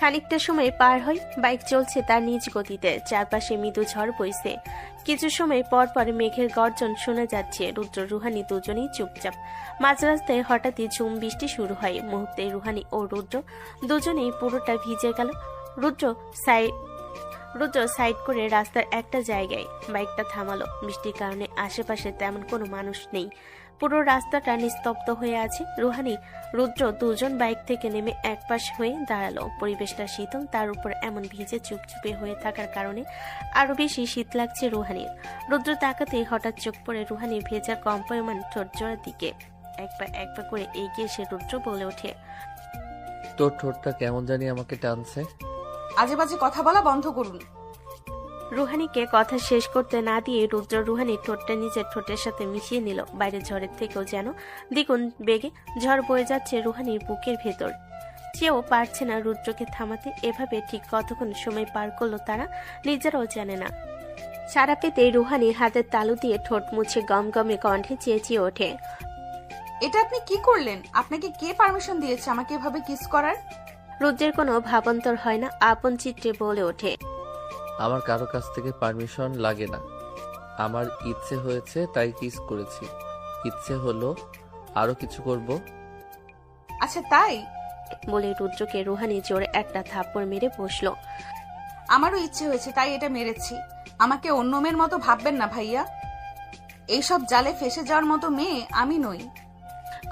খানিকটা সময় পার হয়। বাইক চলছে তার নিজ গতিতে। চারপাশে মৃদু ঝড় বইছে। কিছু সময় পর পর মেঘের গর্জন শোনা যাচ্ছে। রুদ্র রুহানি দুজনেই চুপচাপ। মাঝ রাস্তায় হঠাৎই ঝুম বৃষ্টি শুরু হয়। মুহূর্তে রুহানি ও রুদ্র দুজনেই পুরোটা ভিজে গেল। রুদ্র সাইড করে রাস্তার একটা জায়গায় বাইকটা থামালো। বৃষ্টির কারণে আশেপাশে তেমন কোনো মানুষ নেই। পুরো রাস্তাটা নিস্তব্ধ হয়ে আছে। রুহানি রুদ্র দুজন বাইক থেকে নেমে একপাশ হয়ে দাঁড়ালো। পরিবেশটা শীতল, তার উপর এমন ভিজে চুপচুপে হয়ে থাকার কারণে আরো বেশি শীত লাগছে রুহানির। রুদ্র তাকাতেই হঠাৎ চোখ পড়ে রুহানির ভেজা কম্পায়মান ঠোঁট জোড়ার দিকে। একবার করে এগিয়ে এসে রুদ্র বলে ওঠে, তোর ঠোঁটটা কেমন জানি আমাকে টানছে। আজে বাজে কথা বলা বন্ধ করুন। রুহানিকে কথা শেষ করতে না দিয়ে রুদ্র রুহানির ঠোঁটটা নিজের ঠোঁটের সাথে মিশিয়ে নিল। বাইরে ঝড়ের থেকেও যেন দ্বিগুণ বেগে ঝড় বয়ে যাচ্ছে রুহানির বুকের ভেতর। চেয়েও পারছে না রুদ্রকে থামাতে। এভাবে ঠিক কতক্ষণ সময় পার করলো তারা নিজেরাও জানে না। সারা পেতে রুহানি হাতের তালু দিয়ে ঠোঁট মুছে গমগমে কণ্ঠে চেঁচিয়ে ওঠে, এটা আপনি কি করলেন? আপনাকে কে পারমিশন দিয়েছে আমাকে এভাবে কিস করার? রুদ্রের কোনো ভাবান্তর হয় না, আপন চিত্রে বলে ওঠে, আমার কারো কাছ থেকে পারমিশন লাগে না। আমার ইচ্ছে হয়েছে তাই কিস করেছি। ইচ্ছে হলো আরো কিছু করব। আচ্ছা তাই বলে রুদ্রকে রুহানি জোরে একটা থাপ্পড় মেরে বসলো। আমারও ইচ্ছে হয়েছে তাই এটা মেরেছি। আমাকে অন্য মেয়ের মতো ভাববেন না ভাইয়া। এইসব জালে ফেসে যাওয়ার মতো মেয়ে আমি নই।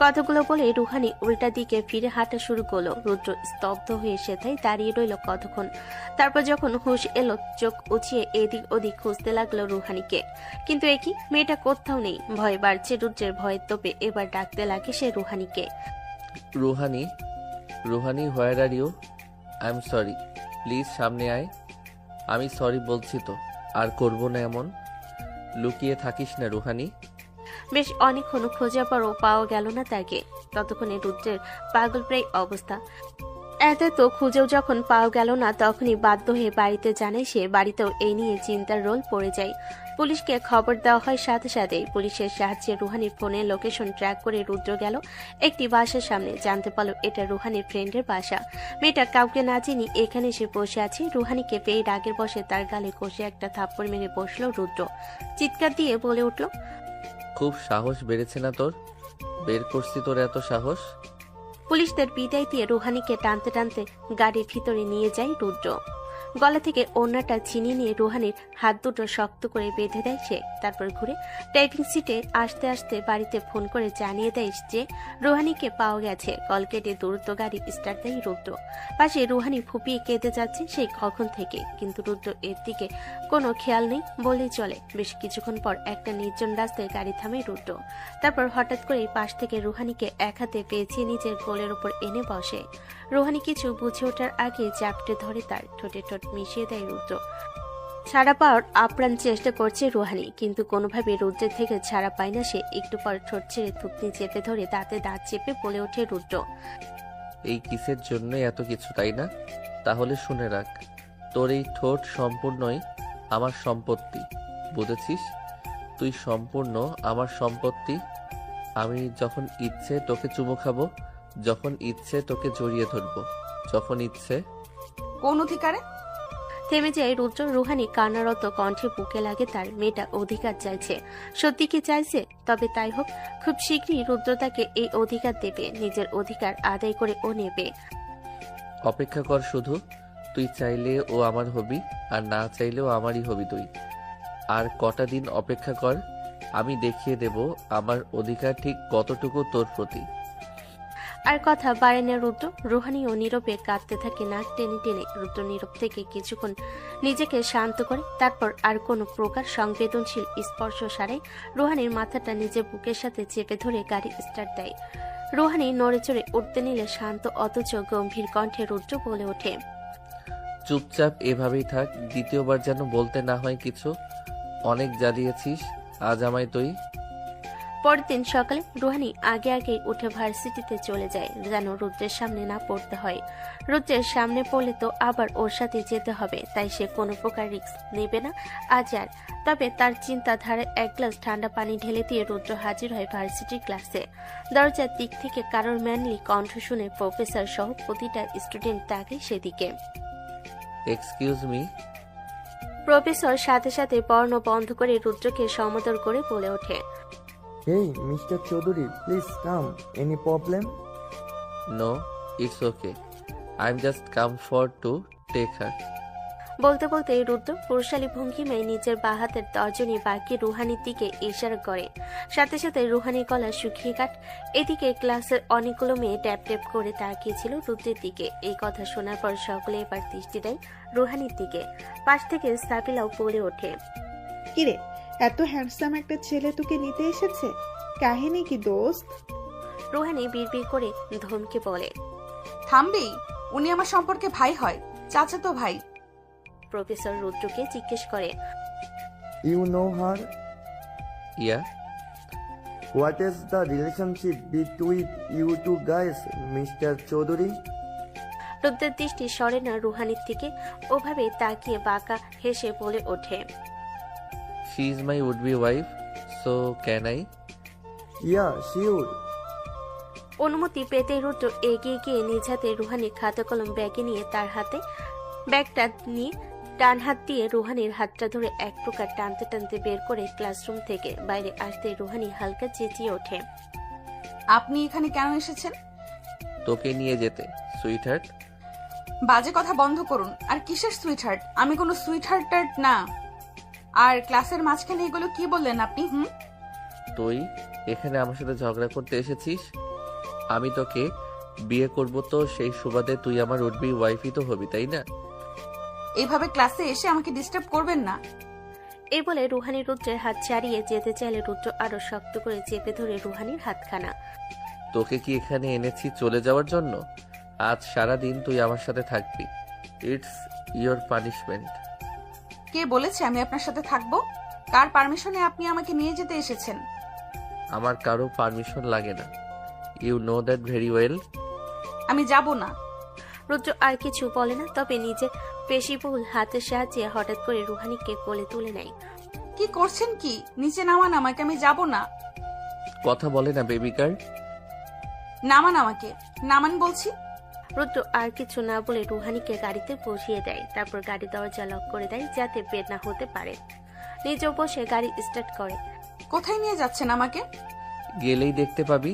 কথাগুলো বলে রুহানি উল্টা দিকে ফিরে হাঁটা শুরু করলো। রুদ্র স্তব্ধ হয়ে সেথায় দাঁড়িয়ে রইল কতক্ষণ। তারপর যখন হুঁশ এলো, চোখ উঁচিয়ে এদিক ওদিক খুঁজতে লাগলো রুহানিকে। কিন্তু একই মেয়েটা কোথাও নেই। ভয় বাড়ছে রুদ্রের। ভয়ের তোপে এবার ডাকতে লাগে সে রুহানিকে, Ruhani, Ruhani, where are you? I am sorry, please সামনে আয়। আমি সরি বলছি তো, আর করবো না এমন। লুকিয়ে থাকিস না রুহানি। বেশ অনেকক্ষণ খোঁজার পরও পাওয়া গেল না তাকে। ততক্ষণে রুদ্রের পাগল প্রায় অবস্থা। এতে তো খুঁজেও যখন পাওয়া গেল না, তখনই বাধ্য হয়ে বাড়িতে জানায় সে। বাড়িতেও এই নিয়ে চিন্তার রোল পড়ে যায়। পুলিশকে খবর দেওয়া হয় সাথে সাথেই। পুলিশের সাহায্যে রুহানির ফোনে লোকেশন ট্র্যাক করে রুদ্র গেল একটি বাসার সামনে। জানতে পারল এটা রুহানির ফ্রেন্ডের বাসা। মেয়েটা কাউকে না চিনি এখানে এসে বসে আছে। রুহানিকে পেয়ে রাগের বসে তার গালে কষে একটা থাপ্পড় মেরে বসলো রুদ্র। চিৎকার দিয়ে বলে উঠল, খুব সাহস বেড়েছে না তোর? বের করছি তোর এত সাহস? পুলিশদের বিদায় দিয়ে রুহানিকে টানতে টানতে গাড়ির ভিতরে নিয়ে যায় রুদ্র। গলা থেকে ওড়নাটা ছিনিয়ে নিয়ে রুহানির হাত দুটো শক্ত করে বেঁধে দেয় সে। তারপর ঘুরে ড্রাইভিং সিটে আসতে আসতে বাড়িতে ফোন করে জানিয়ে দেয় যে রুহানিকে পাওয়া গেছে। কল কেটে দ্রুত গাড়ি স্টার্ট দেয় রুদ্র। পাশে রুহানি ফুপিয়ে কেঁদে যাচ্ছে সেই কখন থেকে, কিন্তু রুদ্র এর দিকে কোনো খেয়াল নেই বলেই চলে। বেশ কিছুক্ষণ পর একটা নির্জন রাস্তায় গাড়ি থামে রুদ্র। তারপর হঠাৎ করে পাশ থেকে রুহানিকে এক হাতে পেঁচিয়ে নিজের কোলের উপর এনে বসে। রুহানি কিছু বুঝে ওঠার আগে চাপটে ধরে তার ঠোঁটে ঠোঁট মিশিয়ে দেয় রুদ্র। ছাড়া পাওয়ার আপ্রাণ চেষ্টা করছে রুহানি, কিন্তু কোনোভাবে রুদ্রের থেকে ছাড়া পায় না সে। একটু পর ঠোঁট ছেড়ে থুতনি চেপে ধরে দাঁতে দাঁত চেপে বলে ওঠে রুদ্র, এই কিসের জন্য এত কিছু, তাই না? তাহলে শুনে রাখ, তোর এই ঠোঁট সম্পূর্ণই আমার সম্পত্তি, বুঝেছিস? তুই সম্পূর্ণ আমার সম্পত্তি। আমি যখন ইচ্ছে তোকে চুমু খাবো, যখন ইচ্ছে তোকে জড়িয়ে ধরবো, যখন ইচ্ছে। কোন অধিকারে? থেমে যায় রুদ্র। রুহানি কান্নারত কণ্ঠে বুকে লাগে তার। মেয়েটা অধিকার চাইছে। সত্যি কি চাইছে? তবে তাই হোক, খুব শীঘ্রই রুদ্র তাকে এই অধিকার দেবে। নিজের অধিকার আদায় করে ও নেবে। অপেক্ষা কর শুধু। তুই চাইলে ও আমার হবি, আর না চাইলেও আমারই হবি তুই। আর কটা দিন অপেক্ষা কর, আমি দেখিয়ে দেব আমার অধিকার ঠিক কতটুকু তোর প্রতি। আর কথা বাড়ে না রুদ্র। রুহানি ও নীরবে কাঁদতে থাকে নাক টেনে টেনে। রুদ্র নীরব থেকে কিছুক্ষণ নিজেকে শান্ত করে, তারপর আর কোনো প্রকার সংবেদনশীল স্পর্শ সারাই রুহানির মাথাটা নিজের বুকের সাথে চেপে ধরে গাড়ি স্টার্ট দেয়। রুহানি নড়ে চড়ে উঠতে নিলে শান্ত অথচ গম্ভীর কণ্ঠে রুদ্র বলে ওঠে, চুপচাপ এভাবেই থাক, দ্বিতীয়বার যেন বলতে না হয় কিছু। অনেক জ্বালিয়েছিস আজ আমায় তুই। পরের দিন সকালে রুহানি আগে আগে উঠে ভার্সিটিতে চলে যায়, যেন রুদ্রের সামনে না পড়তে হয়। রুদ্রের সামনে পড়লে তো আবার ওর সাথে যেতে হবে, তাই সে কোনো প্রকার রিস্ক নেবে না আজ আর। তবে তার চিন্তাধারায় এক গ্লাস ঠান্ডা পানি ঢেলে দিয়ে রুদ্র হাজির হয় ভার্সিটির ক্লাসে। দরজার দিক থেকে কারোর ম্যানলি কণ্ঠ শুনে প্রফেসর সহ প্রতিটা স্টুডেন্ট তাকে সেদিকে। Excuse me. প্রফেসর সাথে সাথে পড়ানো বন্ধ করে রুদ্রকে সম্বোধন করে বলে ওঠে, Hey, Mr. Chaudhary, please come. Any problem? No, it's okay. I'm just come for to take her. বলতে বলতে রুদ্র পুরুষালী ভঙ্গিমায় নিজের বাঁ হাতের তর্জনী বাঁকিয়ে রুহানির দিকে ইশারা করে। সাথে সাথে রুহানির গলা শুকিয়ে কাট। এদিকে ক্লাসের অনেকগুলো মেয়ে ট্যাপ ট্যাপ করে তাকিয়েছিল রুদ্রের দিকে। এই কথা শোনার পর সকলে এবার দৃষ্টি দেয় রুহানির দিকে। পাশ থেকে সাবিলাও বলে ওঠে, কিরে, এত হ্যান্ডসাম একটা ছেলে তোকে নিতে এসেছে? কাহিনী কি দোস্ত? রুহানি বিড়বিড় করে ধমকে বলে, থামবি? উনি আমার সম্পর্কে ভাই হয়, চাচাতো ভাই। প্রফেসর রুদ্রকে জিজ্ঞেস করে, You know her? Yeah. What is the relationship between you two guys, Mr. Chaudhary? রুদ্রের দৃষ্টি সরে না রুহানির দিকে। ওভাবে তাকিয়ে বাঁকা হেসে বলে ওঠে, She is my would-be wife, so can I? Yeah, sure. অনুমতি পেতে রুদ্র এগিয়ে গিয়ে নিজ হাতে রুহানির খাতা কলম ব্যাগে নিয়ে তার হাতে ব্যাগটা নিয়ে ডান হাত দিয়ে রুহানির হাতটা ধরে এক প্রকার টানতে টানতে বের করে ক্লাসরুম থেকে বাইরে আসতে রুহানি হালকা চেঁচিয়ে ওঠে, আপনি এখানে কেন এসেছেন? তোকে নিয়ে যেতে, সুইটহার্ট। বাজে কথা বন্ধ করুন। আর কিসের সুইটহার্ট? আমি কোনো সুইটহার্টার না। আর ক্লাসের মাঝখানে এগুলো কি বললেন আপনি? তুই এখানে আমার সাথে ঝগড়া করতে এসেছিস? আমি তোকে বিয়ে করব, তো সেই সুবাদে তুই আমার উড-বি ওয়াইফই তো হবি, তাই না? এইভাবে ক্লাসে এসে আমাকে ডিস্টার্ব করবেন না। এই বলে রুহানি রুদ্রের হাত ছাড়িয়ে যেতে চাইলে রুদ্র আরো শক্ত করে চেপে ধরে রুহানির হাতখানা। তোকে কি এখানে এনেছি চলে যাওয়ার জন্য? আজ সারা দিন তুই আমার সাথে থাকবি। It's your punishment. কে বলেছে আমি আপনার সাথে থাকবো? কার পারমিশনে আপনি আমাকে নিয়ে যেতে এসেছেন? আমার কারো পারমিশন লাগে না। You know that very well. আমি যাব না। রুদ্র আর কিছু বলে না, তবে নিজে পেশিবহুল হাতের সাহায্যে হঠাৎ করে রুহানিকে কোলে তুলে নেয়। কি করছেন কি? নিচে নামান আমাকে, আমি যাব না। কথা বলে না বেবি গার্ল। নামান আমাকে, নামান বলছি। রুদ্র আর কিছু না বলে রুহানিকে গাড়িতে বসিয়ে দেয়, তারপর গাড়ি দরজা লক করে দেয় যাতে বের না হতে পারে। নিজেও বসে গাড়ি স্টার্ট করে। কোথায় নিয়ে যাচ্ছেন আমাকে? গেলেই দেখতে পাবি।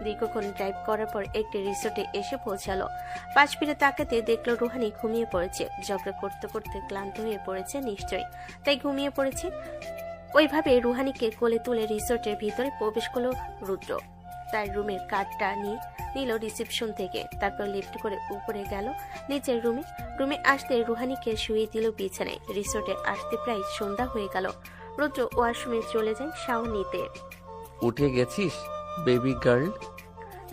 দীর্ঘক্ষণ ড্রাইভ করার পর একটি রিসোর্টে এসে পৌঁছালো। পাশ ফিরে তাকাতে দেখলো রুহানি ঘুমিয়ে পড়েছে। ঝগড়া করতে করতে ক্লান্ত হয়ে পড়েছে নিশ্চয়ই, তাই ঘুমিয়ে পড়েছে। ওইভাবে রুহানিকে কোলে তুলে রিসোর্টের ভিতরে প্রবেশ করলো রুদ্র। তার রুমের কার্ডটা নিল রিসেপশন থেকে, তারপর লিফট করে উপরে গেল নিচের রুমে আসতে রুহানিকে শুয়ে দিল বিছানায়। রিসোর্টে আসতে প্রায় সন্ধ্যা হয়ে গেল। রুদ্র ওয়াশরুমে চলে যায় শাওয়ার নিতে। উঠে গেছিস বেবি গার্ল?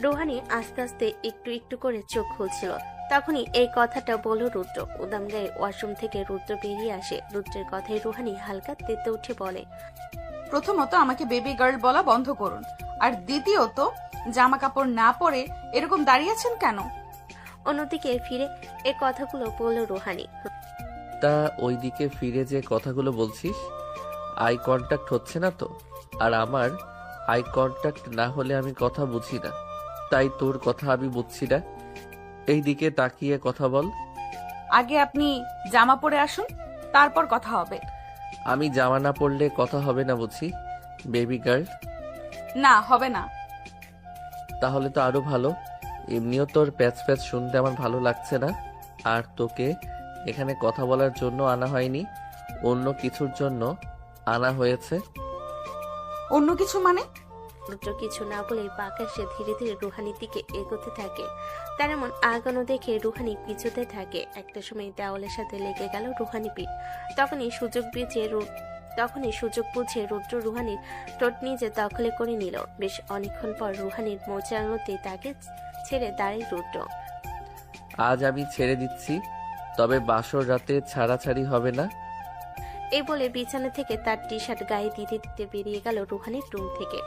রুহানি আস্তে আস্তে একটু একটু করে চোখ খুলছিল। তখনই এই কথাটা বলল রুদ্র। উদাম গায়ে ওয়াশরুম থেকে রুদ্র বেরিয়ে আসে। রুদ্রের কথায় রুহানি হালকা তেতে উঠে বলে, প্রথমত আমাকে বেবি গার্ল বলা বন্ধ করুন, আর দ্বিতীয়ত জামা কাপড় না পরে এরকম দাঁড়িয়ে আছেন কেন? অন্যদিকে ফিরে এ কথাগুলো বলল রুহানি। তা ওইদিকে ফিরে যে কথাগুলো বলছিস, আই কন্টাক্ট হচ্ছে না তো? আর আমার আই কন্টাক্ট না হলে আমি কথা বুঝি না, তাই তোর কথা আমি বুঝছি না। এই দিকে তাকিয়ে কথা বল। আগে আপনি জামা পরে আসুন, তারপর কথা হবে। আমি জামা না পরলে কথা হবে না বুঝি বেবি গার্ল? না, হবে না। তাহলে তো আরো ভালো। এমনিও তোর প্যাচ প্যাচ শুনতে আমার ভালো লাগছে না। আর তোকে এখানে কথা বলার জন্য আনা হয়নি, অন্য কিছুর জন্য আনা হয়েছে। অন্য কিছু মানে? রুদ্র কিছু না বলে বাঁকাশে ধীরে ধীরে রুহানির দিকে এগোতে থাকে। তার এমন আগানো দেখে রুহানি পিছুতে থাকে। একটা সময় দেওয়ালের সাথে লেগে গেল রুহানি পিঠ। তখনই সুযোগ বুঝে রুদ্র রুহানির ঠোঁট নিজে দখলে করে নিল। বেশ অনেকক্ষণ পর রুহানির মোচানোতে তাকে ছেড়ে দাঁড়ায় রুদ্র। আজ আমি ছেড়ে দিচ্ছি, তবে বাসর রাতে ছাড়াছাড়ি হবে না। এই বলে বিছানা থেকে তার টি শার্ট গায়ে দিতে দিতে বেরিয়ে গেল রুহানির রুম থেকে।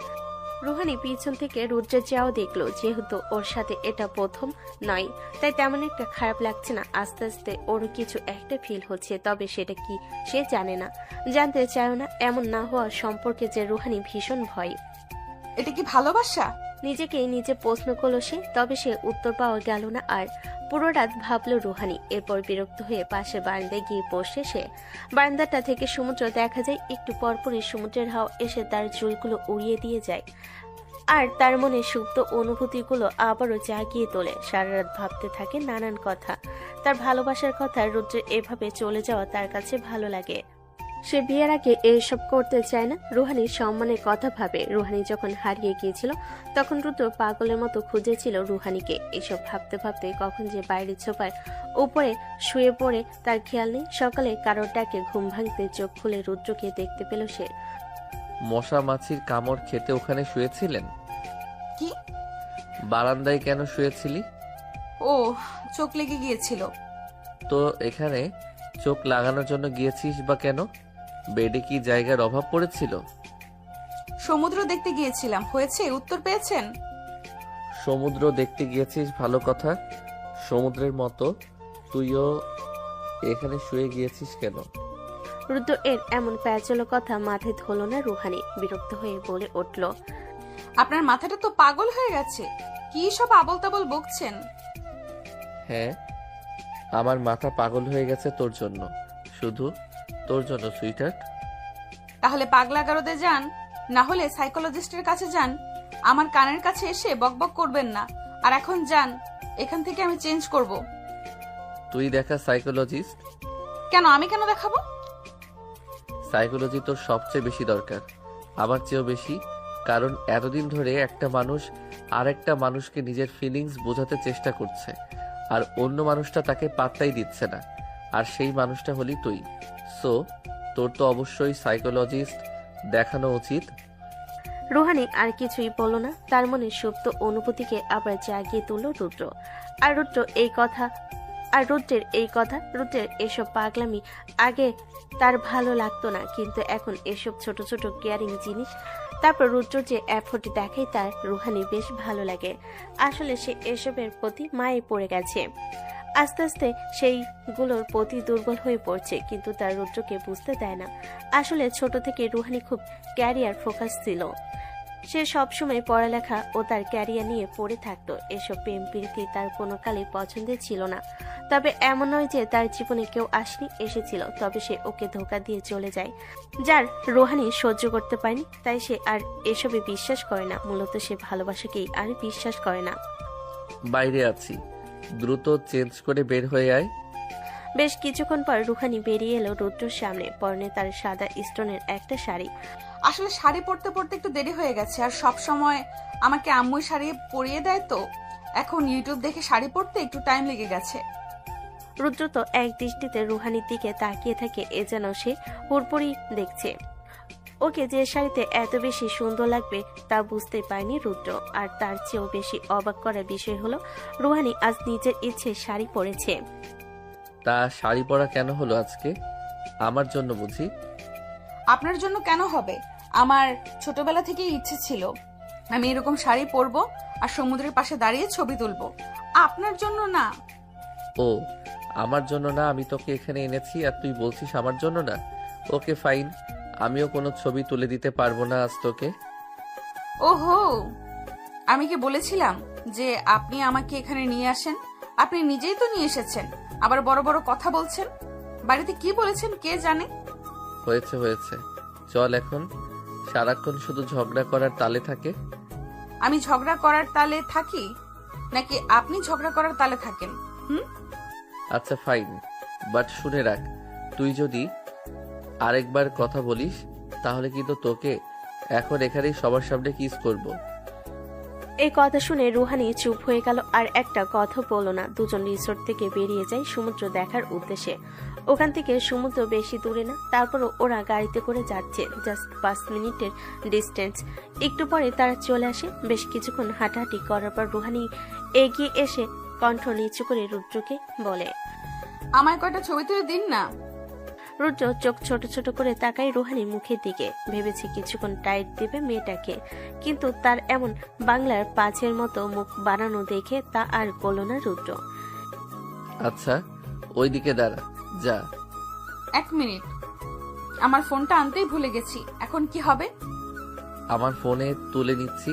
রুহানি পিছন থেকে রুদ্রের যাও দেখলো। যেহেতু ওর সাথে এটা প্রথম নয়, তাই তেমন একটা খারাপ লাগছে না। আস্তে আস্তে ওরও কিছু একটা ফিল হচ্ছে, তবে সেটা কি সে জানে না, জানতে চায় না। এমন না হওয়ার সম্পর্কে যে রুহানি ভীষণ ভয়। এটা কি ভালোবাসা? নিজেকে নিজে প্রশ্ন করলো সে, তবে সে উত্তর পাওয়া গেল না। আর পুরো রাত ভাবলো রুহানি। এরপর বিরক্ত হয়ে পাশে বারান্দায় গিয়ে বসে সে। বারান্দাটা থেকে সমুদ্র দেখা যায়। একটু পরপরই সমুদ্রের হাওয়া এসে তার চুলগুলো উড়িয়ে দিয়ে যায়, আর তার মনে সুপ্ত অনুভূতিগুলো আবারও জাগিয়ে তোলে। সারা রাত ভাবতে থাকে নানান কথা, তার ভালোবাসার কথা। রুদ্রের এভাবে চলে যাওয়া তার কাছে ভালো লাগে। সে বিয়ের আগে এসব করতে চায় না। রুহানির সম্মানের কথা ভাবে। রুহানি যখন হারিয়ে গিয়েছিল তখন রুদ্র পাগলের মতো খুঁজেছিল রুহানিকে। এসব ভাবতে ভাবতে কখন যে বাইরের ছোপার উপরে শুয়ে পড়ে তার খেয়াল নেই। সকালে কারোর ডাকে ঘুম ভাঙতে চোখ খুলে রুদ্রকে দেখতে পেল সে। মশা মাছির কামড় খেতে ওখানে শুয়েছিলেন? কি? বারান্দায় কেন শুয়েছিলি? ও, চোখ লেগে গিয়েছিল। তো এখানে চোখ লাগানোর জন্য গিয়েছিস বা কেন? বেডে কি জায়গার অভাব পড়েছিল? সমুদ্র দেখতে গিয়েছিলাম। হয়েছে? উত্তর পেয়েছেন? সমুদ্র দেখতে গিয়েছিস, ভালো কথা। সমুদ্রের মতো তুইও এখানে শুয়ে গিয়েছিস কেন? রুদ্র এর এমন প্যাচলো কথা মাথায় ধরল না রুহানি। বিরক্ত হয়ে বলে উঠল, আপনার মাথাটা তো পাগল হয়ে গেছে। কি সব আবল তাবল বকছেন? হ্যাঁ, আমার মাথা পাগল হয়ে গেছে তোর জন্য, শুধু তোর জন্য সুইটার্ট। তাহলে পাগলা গারদে যান, না হলে সাইকোলজিস্টের কাছে যান। আমার কানের কাছে এসে বকবক করবেন না। আর এখন যান, এখান থেকে আমি চেঞ্জ করব। তুই দেখা সাইকোলজিস্ট? কেন? আমি কেন দেখাবো? সাইকোলজি তোর সবচেয়ে বেশি দরকার, আমার চেয়েও বেশি। কারণ এতদিন ধরে একটা মানুষ আর একটা মানুষকে নিজের ফিলিংস বোঝাতে চেষ্টা করছে, আর অন্য মানুষটা তাকে পাত্তাই দিচ্ছে না। আর সেই মানুষটা হলি তুই। সো তোর তো অবশ্যই সাইকোলজিস্ট দেখানো উচিত। রুহানি আর কিছুই বলল না। তার মনে সুপ্ত অনুভূতিকে আবার জাগিয়ে তুলল রুদ্র। আর রুদ্রের এসব পাগলামি আগে তার ভালো লাগতো না, কিন্তু এখন এসব ছোট ছোট কেয়ারিং জিনিস, তারপর রুদ্র যে এফোর্ট দেখায় তার রুহানি বেশ ভালো লাগে। আসলে সে এসবের প্রতি মায়ে পড়ে গেছে। আস্তে আস্তে সেইগুলোর প্রতি দুর্বল হয়ে পড়ছে, কিন্তু তার রুদ্রকে বুঝতে দেয় না। আসলে ছোট থেকে রুহানি খুব ক্যারিয়ার ফোকাস ছিল। সে সবসময় পড়ালেখা ও তার ক্যারিয়ার নিয়ে পড়ে থাকতো। এসব প্রেম প্রীতি তার কোনো কালেই পছন্দের ছিল না। তবে এমন নয় যে তার জীবনে কেউ আসেনি, এসেছিল, তবে সে ওকে ধোঁকা দিয়ে চলে যায়, যার রুহানি সহ্য করতে পারেনি। তাই সে আর এসবে বিশ্বাস করে না। মূলত সে ভালোবাসাকেই আর বিশ্বাস করে না। বাইরে আছি, দ্রুত চেঞ্জ করে বের হয়ে আয়। বেশ কিছুক্ষণ পর রুহানি বেরিয়ে এলো রুদ্রর সামনে। পরনে তার সাদা স্টোনের একটা শাড়ি। আসলে শাড়ি পরতে পরতে একটু দেরি হয়ে গেছে, আর সব সময় আমাকে আম্মুই শাড়ি পরিয়ে দেয়, তো এখন ইউটিউব দেখে শাড়ি পরতে একটু টাইম লেগে গেছে। রুদ্র তো এক দৃষ্টিতে রুহানির দিকে তাকিয়ে থাকে, এ যেন সে হুড়পুড়ি দেখছে। ওকে যে শাড়িতে এত বেশি সুন্দর লাগবে তা বুঝতে পারেনি রুদ্র। আর তার চেয়েও বেশি অবাক করার বিষয় হলো রুহানি আজ নিজের ইচ্ছে শাড়ি পরেছে। তা শাড়ি পরা কেন হলো আজকে? আমার জন্য বুঝি? আপনার জন্য কেন হবে? আমার ছোটবেলা থেকেই ইচ্ছে ছিল আমি এরকম শাড়ি পরবো আর সমুদ্রের পাশে দাঁড়িয়ে ছবি তুলবো। আপনার জন্য না। ও, আমার জন্য না? আমি তোকে এখানে এনেছি আর তুই বলছিস আমার জন্য না? ওকে ফাইন, আমিও কোনো ছবি তুলে দিতে পারবো না আজ তোকে। ওহো, আমি কি বলেছিলাম যে আপনি আমাকে এখানে নিয়ে আসেন? আপনি নিজেই তো নিয়ে এসেছেন, আবার বড় বড় কথা বলছেন। বাড়িতে কি বলেছেন কে জানে। হয়েছে হয়েছে, চল এখন। সারাক্ষণ শুধু ঝগড়া করার তালে থাকে। আমি ঝগড়া করার তালে থাকি নাকি আপনি ঝগড়া করার তালে থাকেন? আচ্ছা ফাইন, বাট শুনে রাখ, তুই যদি আরেকবার কথা বলিস তাহলে কিন্তু তোকে এখন এখানেই সবার সামনে কিস করব। এই কথা শুনে রুহানি চুপ হয়ে গেল, আর একটা কথা বলল না। দুজন রিসোর্ট থেকে বেরিয়ে যায় সমুদ্র দেখার উদ্দেশ্যে। ওখান থেকে সমুদ্র বেশি দূরে না, তারপরও ওরা গাড়িতে করে যাচ্ছে, জাস্ট 5 মিনিটের ডিস্টেন্স। একটু পরে তারা চলে আসে। বেশ কিছুক্ষণ হাঁটাহাঁটি করার পর রুহানি এগিয়ে এসে কণ্ঠ নিচু করে রুদ্রকে বলে, আমায় কয়টা ছবি তুলে দিন না। রুদ্র চোখ ছোট ছোট করে তাকায় রুহানির মুখের দিকে। ভেবেছে কিছুক্ষণ টাইট দেবে মেয়েটাকে, কিন্তু তার এমন বাংলার পাঁচের মতো মুখ বানানো দেখে তা আর বলল না রুদ্র। আচ্ছা ওইদিকে দাঁড়া, যা। 1 মিনিট, আমার ফোনটা আনতেই ভুলে গেছি, এখন কি হবে? আমার ফোনে তুলে নিচ্ছি।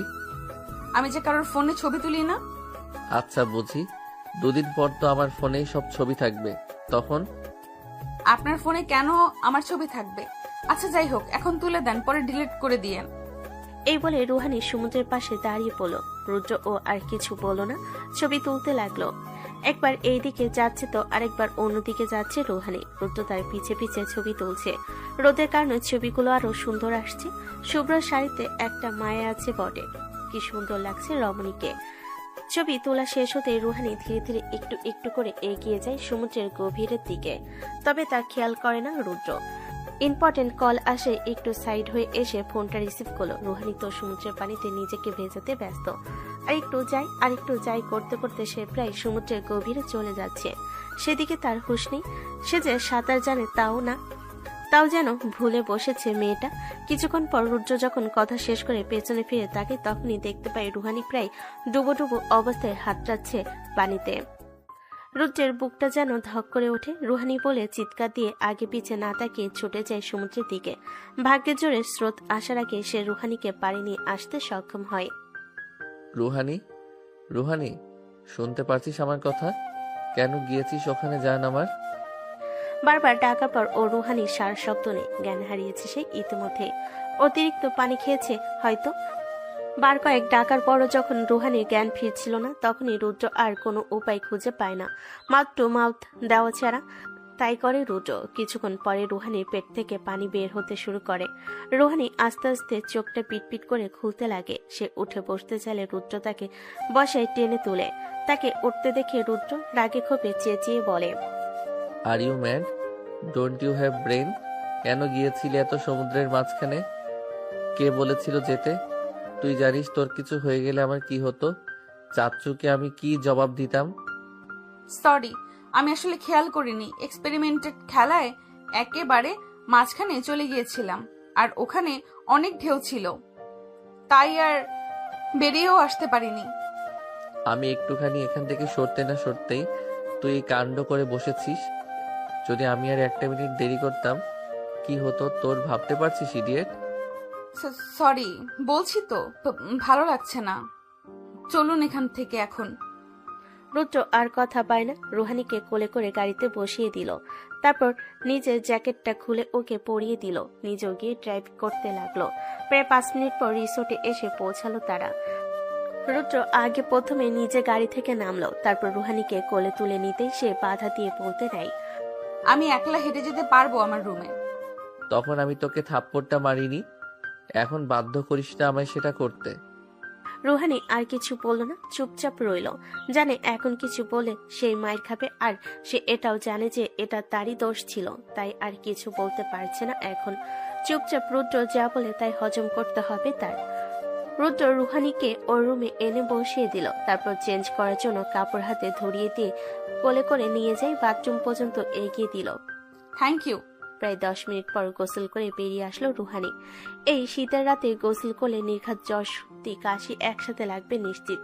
আমি যে কারোর ফোনে ছবি তুলি না। আচ্ছা বুঝি, 2 দিন পর তো আমার ফোনেই সব ছবি থাকবে, তখন? আপনার ফোনে কেন আমার ছবি থাকবে? আচ্ছা যাই হোক, এখন তুলে দেন, পরে ডিলিট করে দিয়েন। এই বলে রুহানি সমুদ্রের পাশে দাঁড়িয়ে পড়ল। রুদ্র ও আর কিছু বলল না, ছবি তুলতে লাগলো। একবার এই দিকে যাচ্ছে তো আরেকবার অন্যদিকে যাচ্ছে রুহানি। রুদ্র তার পিছে পিছে ছবি তুলছে। রোদের কারণে ছবিগুলো আরো সুন্দর আসছে। শুভ্র শাড়িতে একটা মায়া আছে বটে, কি সুন্দর লাগছে রমণীকে। ছবি তোলা শেষ হতে রুহানি ধীরে ধীরে একটু একটু করে এগিয়ে যায় সমুদ্রের গভীরের দিকে। তবে তা খেয়াল করে না রুদ্র। ইম্পর্টেন্ট কল আসে, একটু সাইড হয়ে এসে ফোনটা রিসিভ করলো। রুহানি তো সমুদ্রের পানিতে নিজেকে ভেজাতে ব্যস্ত। আর একটু যাই করতে করতে সে প্রায় সমুদ্রের গভীরে চলে যাচ্ছে। সেদিকে তার হুঁশ নেই। সে যে সাঁতার জানে তাও যেন ভুলে বসেছে মেয়েটা। কিছুক্ষণ পর রুদ্র যখন কথা শেষ করে পেছনে ফিরে তাকে, তখনই দেখতে পায় রুহানি প্রায় ডুবো ডুবো অবস্থায় হাতড়াচ্ছে পানিতে। রুদ্রের বুকটা যেন ধক করে ওঠে। রুহানি বলে চিৎকার দিয়ে আগে পিছে না তাকিয়ে ছুটে যায় সমুদ্রের দিকে। ভাগ্যের জোরে স্রোত আসার আগে সে রুহানিকে পাড়ি নিয়ে আসতে সক্ষম হয়। রুহানি, রুহানি, শুনতে পারছিস আমার কথা? কেন গিয়েছিস ওখানে? জান আমার। বারবার ডাকার পর ও রুহানির সার শব্দ নেই। জ্ঞান হারিয়েছে সে ইতিমধ্যে। অতিরিক্ত পানি খেয়েছে হয়তো। বার কয়েক ডাকার পরও যখন রুহানির জ্ঞান ফিরছিল না, তখনই রুদ্র আর কোনো উপায় খুঁজে পায় না মাউথ টু মাউথ দেওয়া ছাড়া। তাই করে রুদ্র। কিছুক্ষণ পরে রুহানির পেট থেকে পানি বের হতে শুরু করে। রুহানি আস্তে আস্তে চোখটা পিটপিট করে খুলতে লাগে। সে উঠে বসতে চাইলে রুদ্র তাকে বসায় টেনে তুলে। তাকে উঠতে দেখে রুদ্র রাগে ক্ষোভে চেঁচিয়ে বলে, are you mad? Don't you have brain? কেন গিয়েছিলি এত সমুদ্রের মাঝখানে? কে বলেছিল যেতে? তুই জানিস তোর কিছু হয়ে গেলে আমার কি হতো? চাচ্চুকে আমি কি জবাব দিতাম? সরি, আমি আসলে খেয়াল করিনি। এক্সপেরিমেন্টেড খেলায় একেবারে মাঝখানে চলে গিয়েছিলাম, আর ওখানে অনেক ঢেউ ছিল, তাই আর বেরিয়েও আসতে পারিনি। আমি একটুখানি এখান থেকে সরতে না সরতেই তুই এই কাণ্ড করে বসেছিস। যদি আমি আর একটা মিনিট দেরি করতাম কি হতো তোর ভাবতে পারছিস ইডিয়েট? সরি, বলছি তো ভালো লাগছে না। চলুন এখান থেকে এখন। রুদ্র আর কথা পায় না, রুহানিকে কোলে করে গাড়িতে বসিয়ে দিল। তারপর নিজের জ্যাকেটটা খুলে ওকে পরিয়ে দিল, নিজেও গিয়ে ড্রাইভ করতে লাগলো। প্রায় 5 মিনিট পর রিসোর্টে এসে পৌঁছালো তারা। রুদ্র আগে প্রথমে নিজে গাড়ি থেকে নামলো, তারপর রুহানিকে কোলে তুলে নিতেই সে বাধা দিয়ে বলতে নেয়, আমি একলা হেঁটে যেতে পারবো আমার রুমে। তখন আমি তোকে থাপ্পড়টা মারিনি, এখন বাধ্য করিস না আমায় সেটা করতে। রুহানি আর কিছু বলল না, চুপচাপ রইল। জানে এখন কিছু বলে সেই মায়ের খাবে, আর সে এটাও জানে যে এটা তারই দোষ ছিল, তাই আর কিছু বলতে পারছে না এখন। চুপচাপ রুদ্র যা বলে তাই হজম করতে হবে তার। রুদ্র রুহানিকে ওর রুমে এনে বসিয়ে দিল, তারপর চেঞ্জ করার জন্য কাপড় হাতে ধরিয়ে দিয়ে কোলে করে নিয়ে যায় বাথরুম পর্যন্ত এগিয়ে দিল। Thank you. প্রায় 10 মিনিট পর গোসল করে বেরিয়ে আসলো রুহানি। এই শীতের রাতে গোসল করলে নির্ঘাত জ্বর, সর্দি, কাশি একসাথে লাগবে নিশ্চিত।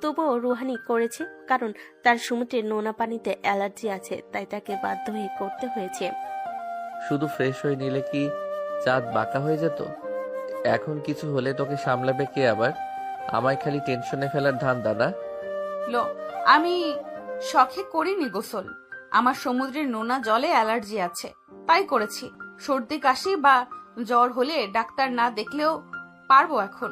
তবুও রুহানি করেছে, কারণ তার সমুদ্রের নোনা পানিতে অ্যালার্জি আছে, তাই তাকে বাধ্য হয়ে করতে হয়েছে। শুধু ফ্রেশ হয়ে নিলে কি চাঁদ বাঁকা হয়ে যেত? এখন কিছু হলে তোকে সামলাবে কে আবার? আমায় খালি টেনশনে ফেলার ধান্দা না? লো, আমি শখে করিনি গোসল। আমার সমুদ্রের নোনা জলে অ্যালার্জি আছে, তাই করেছি। সর্দি কাশি বা জ্বর হলে ডাক্তার না দেখলেও পারবো এখন।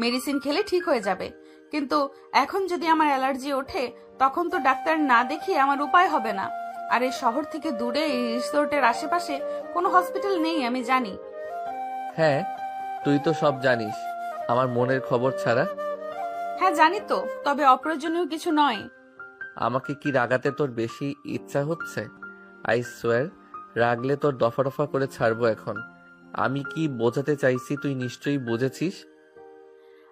মেডিসিন খেলে ঠিক হয়ে যাবে, কিন্তু এখন যদি আমার অ্যালার্জি ওঠে তখন তো ডাক্তার না দেখিয়ে আমার উপায় হবে না। আর এই শহর থেকে দূরে এই রিসোর্টের আশেপাশে কোনো হসপিটাল নেই, আমি জানি। হ্যাঁ, তুই তো সব জানিস আমার মনের খবর ছাড়া। হ্যাঁ জানি তো, তবে অপ্রয়োজনীয় কিছু নয়। আমাকে কি রাগাতে তোর বেশি ইচ্ছা হচ্ছে? আই সোয়ার, রাগলে তোর দফা দফা করে ছাড়বো এখন। আমি কি বোঝাতে চাইছি তুই নিশ্চয়ই বুঝেছিস।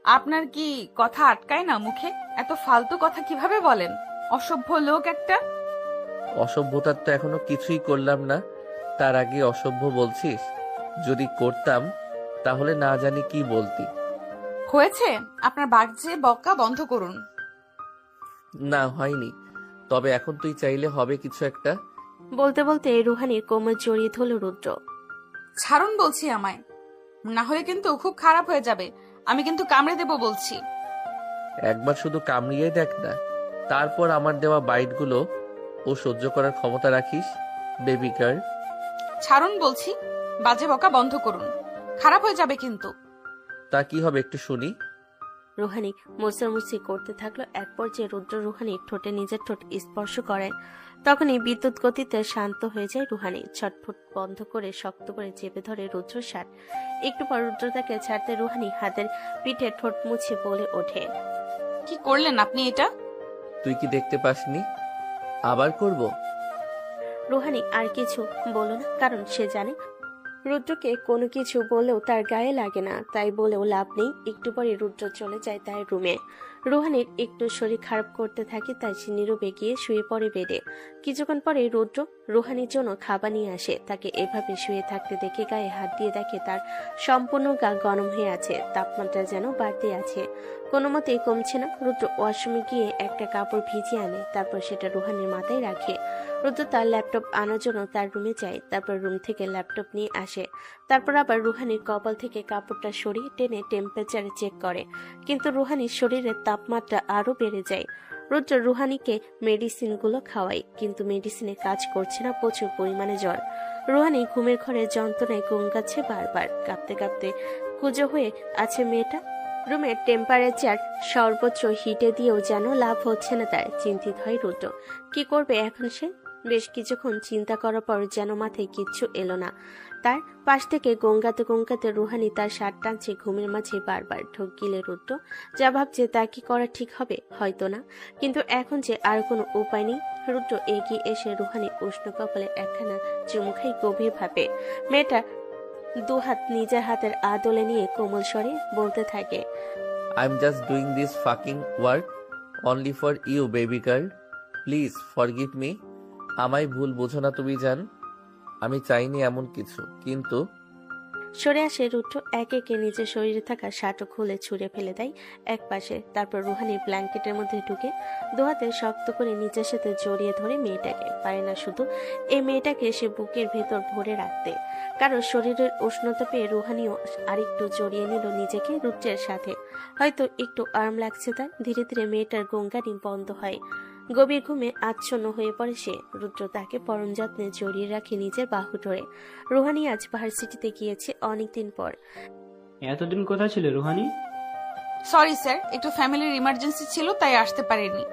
আপনার কি কথা আটকায় না মুখে? এত ফালতু কথা কিভাবে বলেন? অসভ্য লোক একটা। অসভ্যতার তো এখনো কিছুই করলাম না, তার আগে অসভ্য বলছিস? যদি করতাম তাহলে না জানি কি বলতি। হয়েছে, আপনার বাজে বকা বন্ধ করুন। না হয়নি, তবে এখন তুই চাইলে হবে কিছু একটা। বলতে বলতে রুহানির কোমর জড়িয়ে ধরল রুদ্র। ছাড়ুন বলছি আমায়, না হলে কিন্তু খুব খারাপ হয়ে যাবে। আমি কিন্তু কামড়ে দেব বলছি। একবার শুধু কামড়িয়ে দেখ না, তারপর আমার দেওয়া বাইটগুলো ও সহ্য করার ক্ষমতা রাখিস বেবি গার্ল। ছাড়ুন বলছি, বাজে বকা বন্ধ করুন, খারাপ হয়ে যাবে কিন্তু। তা কি হবে একটু শুনি। রুহানি মুসামুসি করতে থাকলো। এক পর্যায়ে রুদ্র রুহানির ঠোঁটে নিজের ঠোঁট স্পর্শ করে। তখনই বিদ্যুৎ গতিতে শান্ত হয়ে যায় রুহানি। ছটফট বন্ধ করে শক্ত করে চেপে ধরে রুদ্র শার্ট। একটু পর রুদ্র তাকে ছাড়তে রুহানি হাতের পিঠে ঠোঁট মুছে বলে ওঠে, কি করলেন আপনি এটা? তুই কি দেখতে পাসনি? আবার করব? রুহানি আর কিছু বলল না, কারণ সে জানে রুদ্রকে কোনো কিছু বলেও তার গায়ে লাগে না, তাই বলেও লাভ নেই। একটু পরে রুদ্র চলে যায় তার রুমে। রুহানির একটু শরীর খারাপ করতে থাকে, তাই সে নীরবে গিয়ে শুয়ে পড়ে বেডে। কিছুক্ষণ পরে রুদ্র রুহানির জন্য খাবার নিয়ে আসে। তাকে এভাবে শুয়ে থাকতে দেখে গায়ে হাত দিয়ে দেখে তার সম্পূর্ণ গা গরম হয়ে আছে, তাপমাত্রা যেন বাড়তে আছে, কোনো মতেই কমছে না। রুদ্র ওয়াশরুমে গিয়ে একটা কাপড় ভিজিয়ে আনে, তারপর সেটা রুহানির মাথায় রাখে। রুদ্র তার ল্যাপটপ আনার জন্য তার রুমে যায়, তারপর রুম থেকে ল্যাপটপ নিয়ে আসে। তারপর আবার রুহানির কপাল থেকে কাপড়টা সরিয়ে টেনে টেম্পারেচার চেক করে, কিন্তু রুহানির শরীরের তাপমাত্রা আরো বেড়ে যায়। রুদ্র রুহানিকে মেডিসিনগুলো খাওয়ায়, কিন্তু মেডিসিনে কাজ করছে না, প্রচুর পরিমাণে জ্বর। রুহানি ঘুমের ঘরে যন্ত্রণায় গঙ্গাচ্ছে বারবার, কাঁপতে কাঁপতে কুজো হয়ে আছে মেয়েটা। রুমের টেম্পারেচার সর্বোচ্চ হিটে দিয়েও যেন লাভ হচ্ছে না তার। চিন্তিত হয় রুদ্র, কি করবে এখন সে? বেশ কিছুক্ষণ চিন্তা করার পর যেন মাথায় কিচ্ছু এলো না তার। পাশ থেকে গঙ্গাতে গঙ্গাতে রুহানি তার শার্ট টানছে, ঘুমের মাঝে বারবার ঢোক গিলে রুদ্র যা ভাবছে তা কি করা ঠিক হবে, হয়তো না, কিন্তু এখন যে আর কোনো উপায় নেই। রুদ্র এগিয়ে এসে রুহানির উষ্ণ কপালে একখানা চুমু খাই গভীর ভাবে। মেয়েটা দুহাত নিজের হাতের আদলে নিয়ে কোমল স্বরে বলতে থাকে, I am just doing this fucking work only for you baby girl, please forgive me. আমায় ভুল বোঝো না তুমি জান, আমি চাইনি এমন কিছু, কিন্তু সরে আসে রুদ্র, একে একে নিজের শরীরে থাকা শার্টও খুলে ছুঁড়ে ফেলে দেয় এক পাশে। তারপর রুহানি ব্ল্যাঙ্কেটের মধ্যে ঢুকে দুহাতে শক্ত করে নিজের সাথে জড়িয়ে ধরে মেয়েটাকে। পারে না শুধু এই মেয়েটাকে সে বুকের ভেতর ভরে রাখতে, কারণ শরীরের উষ্ণতা পেয়ে রুহানিও আরেকটু জড়িয়ে নিল নিজেকে রুদ্রের সাথে। হয়তো একটু আরাম লাগছে তার। ধীরে ধীরে মেয়েটার গঙ্গানি বন্ধ হয়। গভীর ঘুমে আচ্ছন্ন হয়ে পড়ে সে। রুদ্র তাকে পরম যত্নে জড়িয়ে রাখে নিজের বাহু ধরে। রুহানি আজ ভার্সিটিতে গিয়েছে অনেকদিন পর। এতদিন কোথায় ছিলে রুহানি? সরি স্যার, একটু ফ্যামিলির ইমার্জেন্সি ছিল তাই আসতে পারিনি।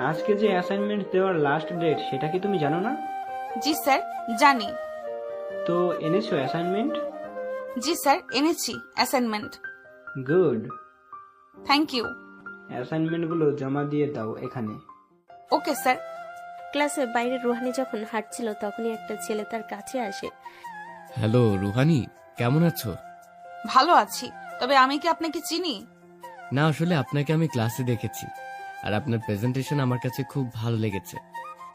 আজকে যে অ্যাসাইনমেন্ট দেওয়ার লাস্ট ডেট সেটা কি তুমি জানো না? জি স্যার, জানি। তো এনেছো অ্যাসাইনমেন্ট? জি স্যার, এনেছি অ্যাসাইনমেন্ট। গুড। Thank you. অ্যাসাইনমেন্টগুলো জমা দিয়ে দাও এখানে। Okay sir. ক্লাসের বাইরে রুহানি যখন হাঁটছিল তখনই একটা ছেলে তার কাছে আসে। হ্যালো রুহানি, কেমন আছো? ভালো আছি, তবে আমি কি আপনাকে চিনি? না, আসলে আপনাকে আমি ক্লাসে দেখেছি, আর আপনার প্রেজেন্টেশন আমার কাছে খুব ভালো লেগেছে।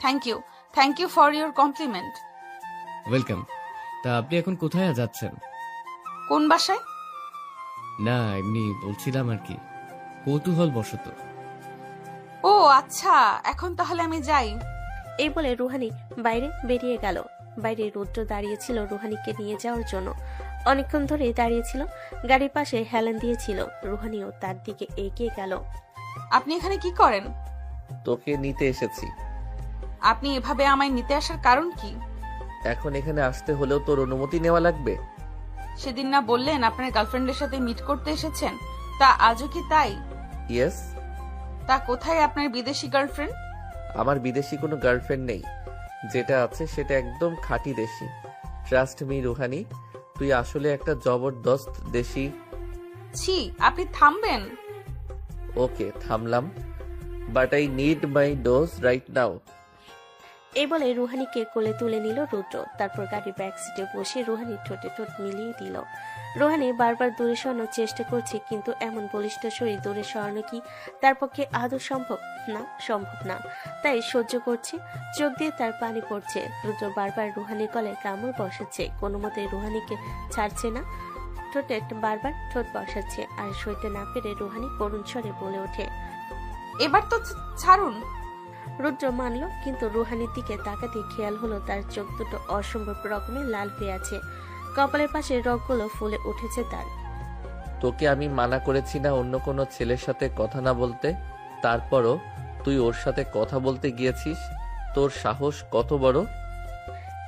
Thank you for your compliment. Welcome. তা আপনি এখন কোথায় যাচ্ছেন? কোন বাসায়? না, এমনি বলছিলাম আর কি, কৌতূহল বশত। ও আচ্ছা, এখন তাহলে আমি যাই। এই বলে রুহানি বাইরে বেরিয়ে গেল। বাইরে রুদ্র দাঁড়িয়েছিল রুহানিকে নিয়ে যাওয়ার জন্য। অনেকক্ষণ ধরে দাঁড়িয়েছিল, গাড়ির পাশে হেলান দিয়েছিল। রুহানিও তার দিকে এগিয়ে গেল। আপনি এখানে কি করেন? তোকে নিতে এসেছি। আপনি এভাবে আমায় নিতে আসার কারণ কি? এখন এখানে আসতে হলেও তোর অনুমতি নেওয়া লাগবে। সেদিন না বললেন আপনার গার্লফ্রেন্ডের সাথে মিট করতে এসেছেন, তা আজও কি তাই? ইয়েস। তা কোথায় আপনার বিদেশি গার্লফ্রেন্ড? আমার বিদেশি কোনো গার্লফ্রেন্ড নেই, যেটা আছে সেটা একদম খাঁটি দেশি। ট্রাস্ট মি রুহানি, তুই আসলে একটা জবরদস্ত দেশি। ছি, আপনি থামবেন? ওকে, থামলাম, but I need my dose right now. এই বলে রুহানিকে কোলে তুলে নিল রুদ্র। তারপর গাড়ির ব্যাক সিটে বসে রুহানির ঠোঁটে ঠোঁট মিলিয়ে দিল। রুহানি বারবার দূরে সরানোর চেষ্টা করছে, কিন্তু এমন বলিষ্ঠ শরীর দূরে সরানো কি তার পক্ষে আদৌ সম্ভব না। তাই সহ্য করছে। চোখ দিয়ে তার পানি পড়ছে। রুদ্র বারবার রুহানির গলায় কামড় বসাচ্ছে, কোনো মতে রুহানিকে ছাড়ছে না। ঠোঁটে বারবার ঠোঁট বসাচ্ছে, আর সইতে না পেরে রুহানি করুণ স্বরে বলে ওঠে, এবার তো ছাড়ুন। রুদ্র মানল, কিন্তু রুহানির দিকে তাকাতে খেয়াল হলো তার চোখ দুটো অসম্ভব রকমের লাল হয়ে আছে। কপালের পাশে রগগুলো ফুলে উঠেছে তার। তোকে আমি মানা করেছি না অন্য কোনো ছেলের সাথে কথা না বলতে, তারপরও তুই ওর সাথে কথা বলতে গিয়েছিস। তোর সাহস কত বড়!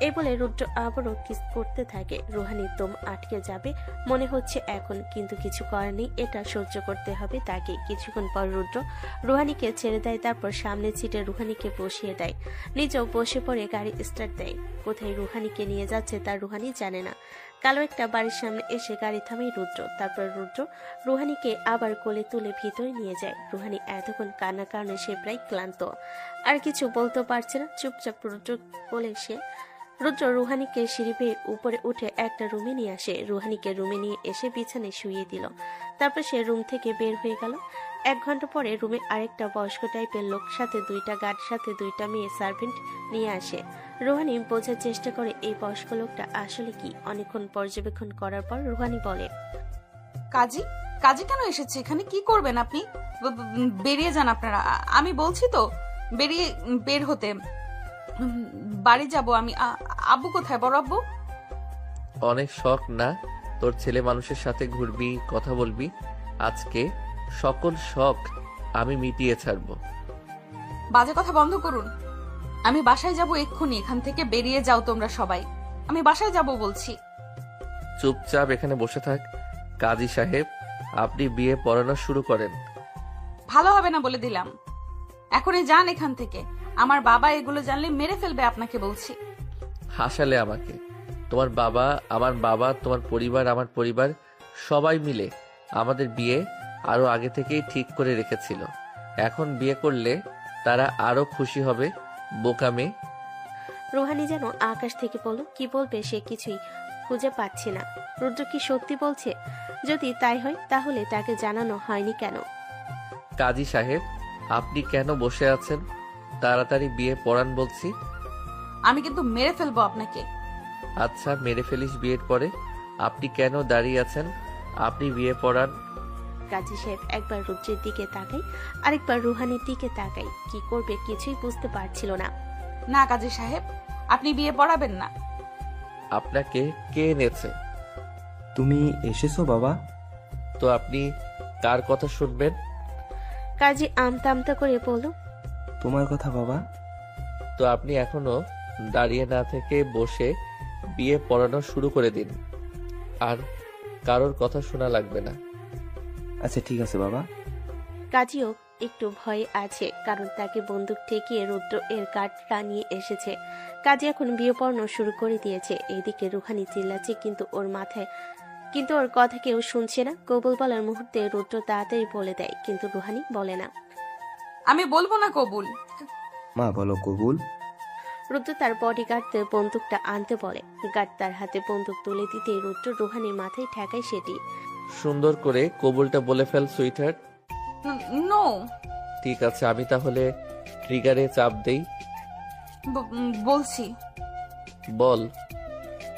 এই বলে রুদ্র আবারও কিস করতে থাকে। রুহানি দম আটকে যাবে মনে হচ্ছে এখন, কিন্তু কিছু করার নেই, এটা সহ্য করতে হবে তাকে। কিছুক্ষণ পর রুদ্র রুহানিকে ছেড়ে দেয়, তারপর সামনের সিটে রুহানিকে বসিয়ে দেয়। নিজেও বসে পড়ে গাড়ি স্টার্ট দেয়। কোথায় রুহানিকে নিয়ে যাচ্ছে তা রুহানি জানে না। কালো একটা বাড়ির সামনে এসে গাড়ি থামায় রুদ্র। তারপর রুদ্র রুহানিকে আবার কোলে তুলে ভিতরে নিয়ে যায়। রুহানি এতক্ষণ কান্নার কারণে সে প্রায় ক্লান্ত, আর কিছু বলতে পারছে না। চুপচাপ রুদ্র কোলে রুদ্র রুহানিকে সিঁড়ি বেয়ে উপরে উঠে একটা রুমে নিয়ে আসে। রুহানিকে রুমে নিয়ে এসে বিছানায় শুইয়ে দিল। তারপর সে রুম থেকে বের হয়ে গেল। 1 ঘন্টা পরে রুমে আরেকটা বয়স্ক টাইপের লোক সাথে 2টা গার্ড সাথে 2টা মেয়ে সার্ভেন্ট নিয়ে আসে। রুহানি বোঝার চেষ্টা করে এই বয়স্ক লোকটা আসলে কি। অনেকক্ষণ পর্যবেক্ষণ করার পর রুহানি বলে, কাজী কেন এসেছে এখানে? কি করবেন আপনি? বেরিয়ে যান আপনারা। আমি বলছি তো বের হতে। বাড়ি যাব আমি। আব্বু কোথায়? বড় আব্বু? অনেক শখ না তোর ছেলে মানুষের সাথে ঘুরবি, কথা বলবি? আজকে সকল শখ আমি মিটিয়ে ছাড়বো। বাজে কথা বন্ধ করুন। আমি বাসায় যাব এক্ষুনি। এখান থেকে বেরিয়ে যাও তোমরা সবাই। আমি বাসায় যাব বলছি। চুপচাপ এখানে বসে থাক। কাজী সাহেব, আপনি বিয়ে পড়ানো শুরু করেন। ভালো হবে না বলে দিলাম। এখনই যান এখান থেকে। আমার বাবা এগুলো জানলে মেরে ফেলবে আপনাকে বলছি। হাসালে আমাকে। তোমার বাবা, আমার বাবা, তোমার পরিবার, আমার পরিবার, সবাই মিলে আমাদের বিয়ে আরো আগে থেকেই ঠিক করে রেখেছিল। এখন বিয়ে করলে তারা আরো খুশি হবে। বোকা মেয়ে। রুহানি যেন আকাশ থেকে বলল, কি বলবে সে কিছুই খুঁজে পাচ্ছে না। রুদ্র কি সত্যি বলছে? যদি তাই হয় তাহলে তাকে জানানো হয়নি কেন? কাজী সাহেব, আপনি কেন বসে আছেন? তাড়াতাড়ি বিয়ে পড়ান বলছি। আমি কিন্তু মেরে ফেলবো আপনাকে। আচ্ছা, মেরে ফেলিস বিয়ের পরে। আপনি কেন দাঁড়িয়ে আছেন? আপনি বিয়ে পড়ান। কাজী সাহেব একবার রুদ্রের দিকে তাকাই, আরেকবার রুহানির দিকে তাকাই। কি করবে কিছুই বুঝতে পারছিল না। না কাজী সাহেব, আপনি বিয়ে পড়াবেন না। আপনাকে কে এনেছে? তুমি এসেছো বাবা? তো আপনি কার কথা শুনবেন? কাজী আমতা আমতা করে বলল, তোমার কথা বাবা। তো আপনি এখনো দাঁড়িয়ে না থেকে বসে বিয়ে পড়ানো শুরু করে দিন, আর কারোর কথা শোনা লাগবে না। আচ্ছা ঠিক আছে বাবা। কাজীও একটু ভয়ে আছে, কারণ তাকে বন্দুক ঠেকিয়ে রুদ্র এর কার্ডটা নিয়ে এসেছে। কাজী এখন বিয়ে পড়ানো শুরু করে দিয়েছে। এইদিকে রুহানি চিল্লাচ্ছে, কিন্তু ওর কথা কেউ শুনছে না। কবুল বলার মুহূর্তে রুদ্র তাড়াতাড়ি বলে দেয়, কিন্তু রুহানি বলে না। আমি বলবো না কবুল। মা বলো কবুল। রুদ্র তার বডিগার্ডদের বন্দুকটা আনতে বলে। গার্ড তার হাতে বন্দুক তুলে দিতে রুদ্র রুহানির মাথায় ঠেকায় সেটি। সুন্দর করে কবুলটা বলে ফেল সুইটহার্ট। নো। ঠিক আছে, আমি তাহলে ট্রিগারে চাপ দেই। বলছি। বল।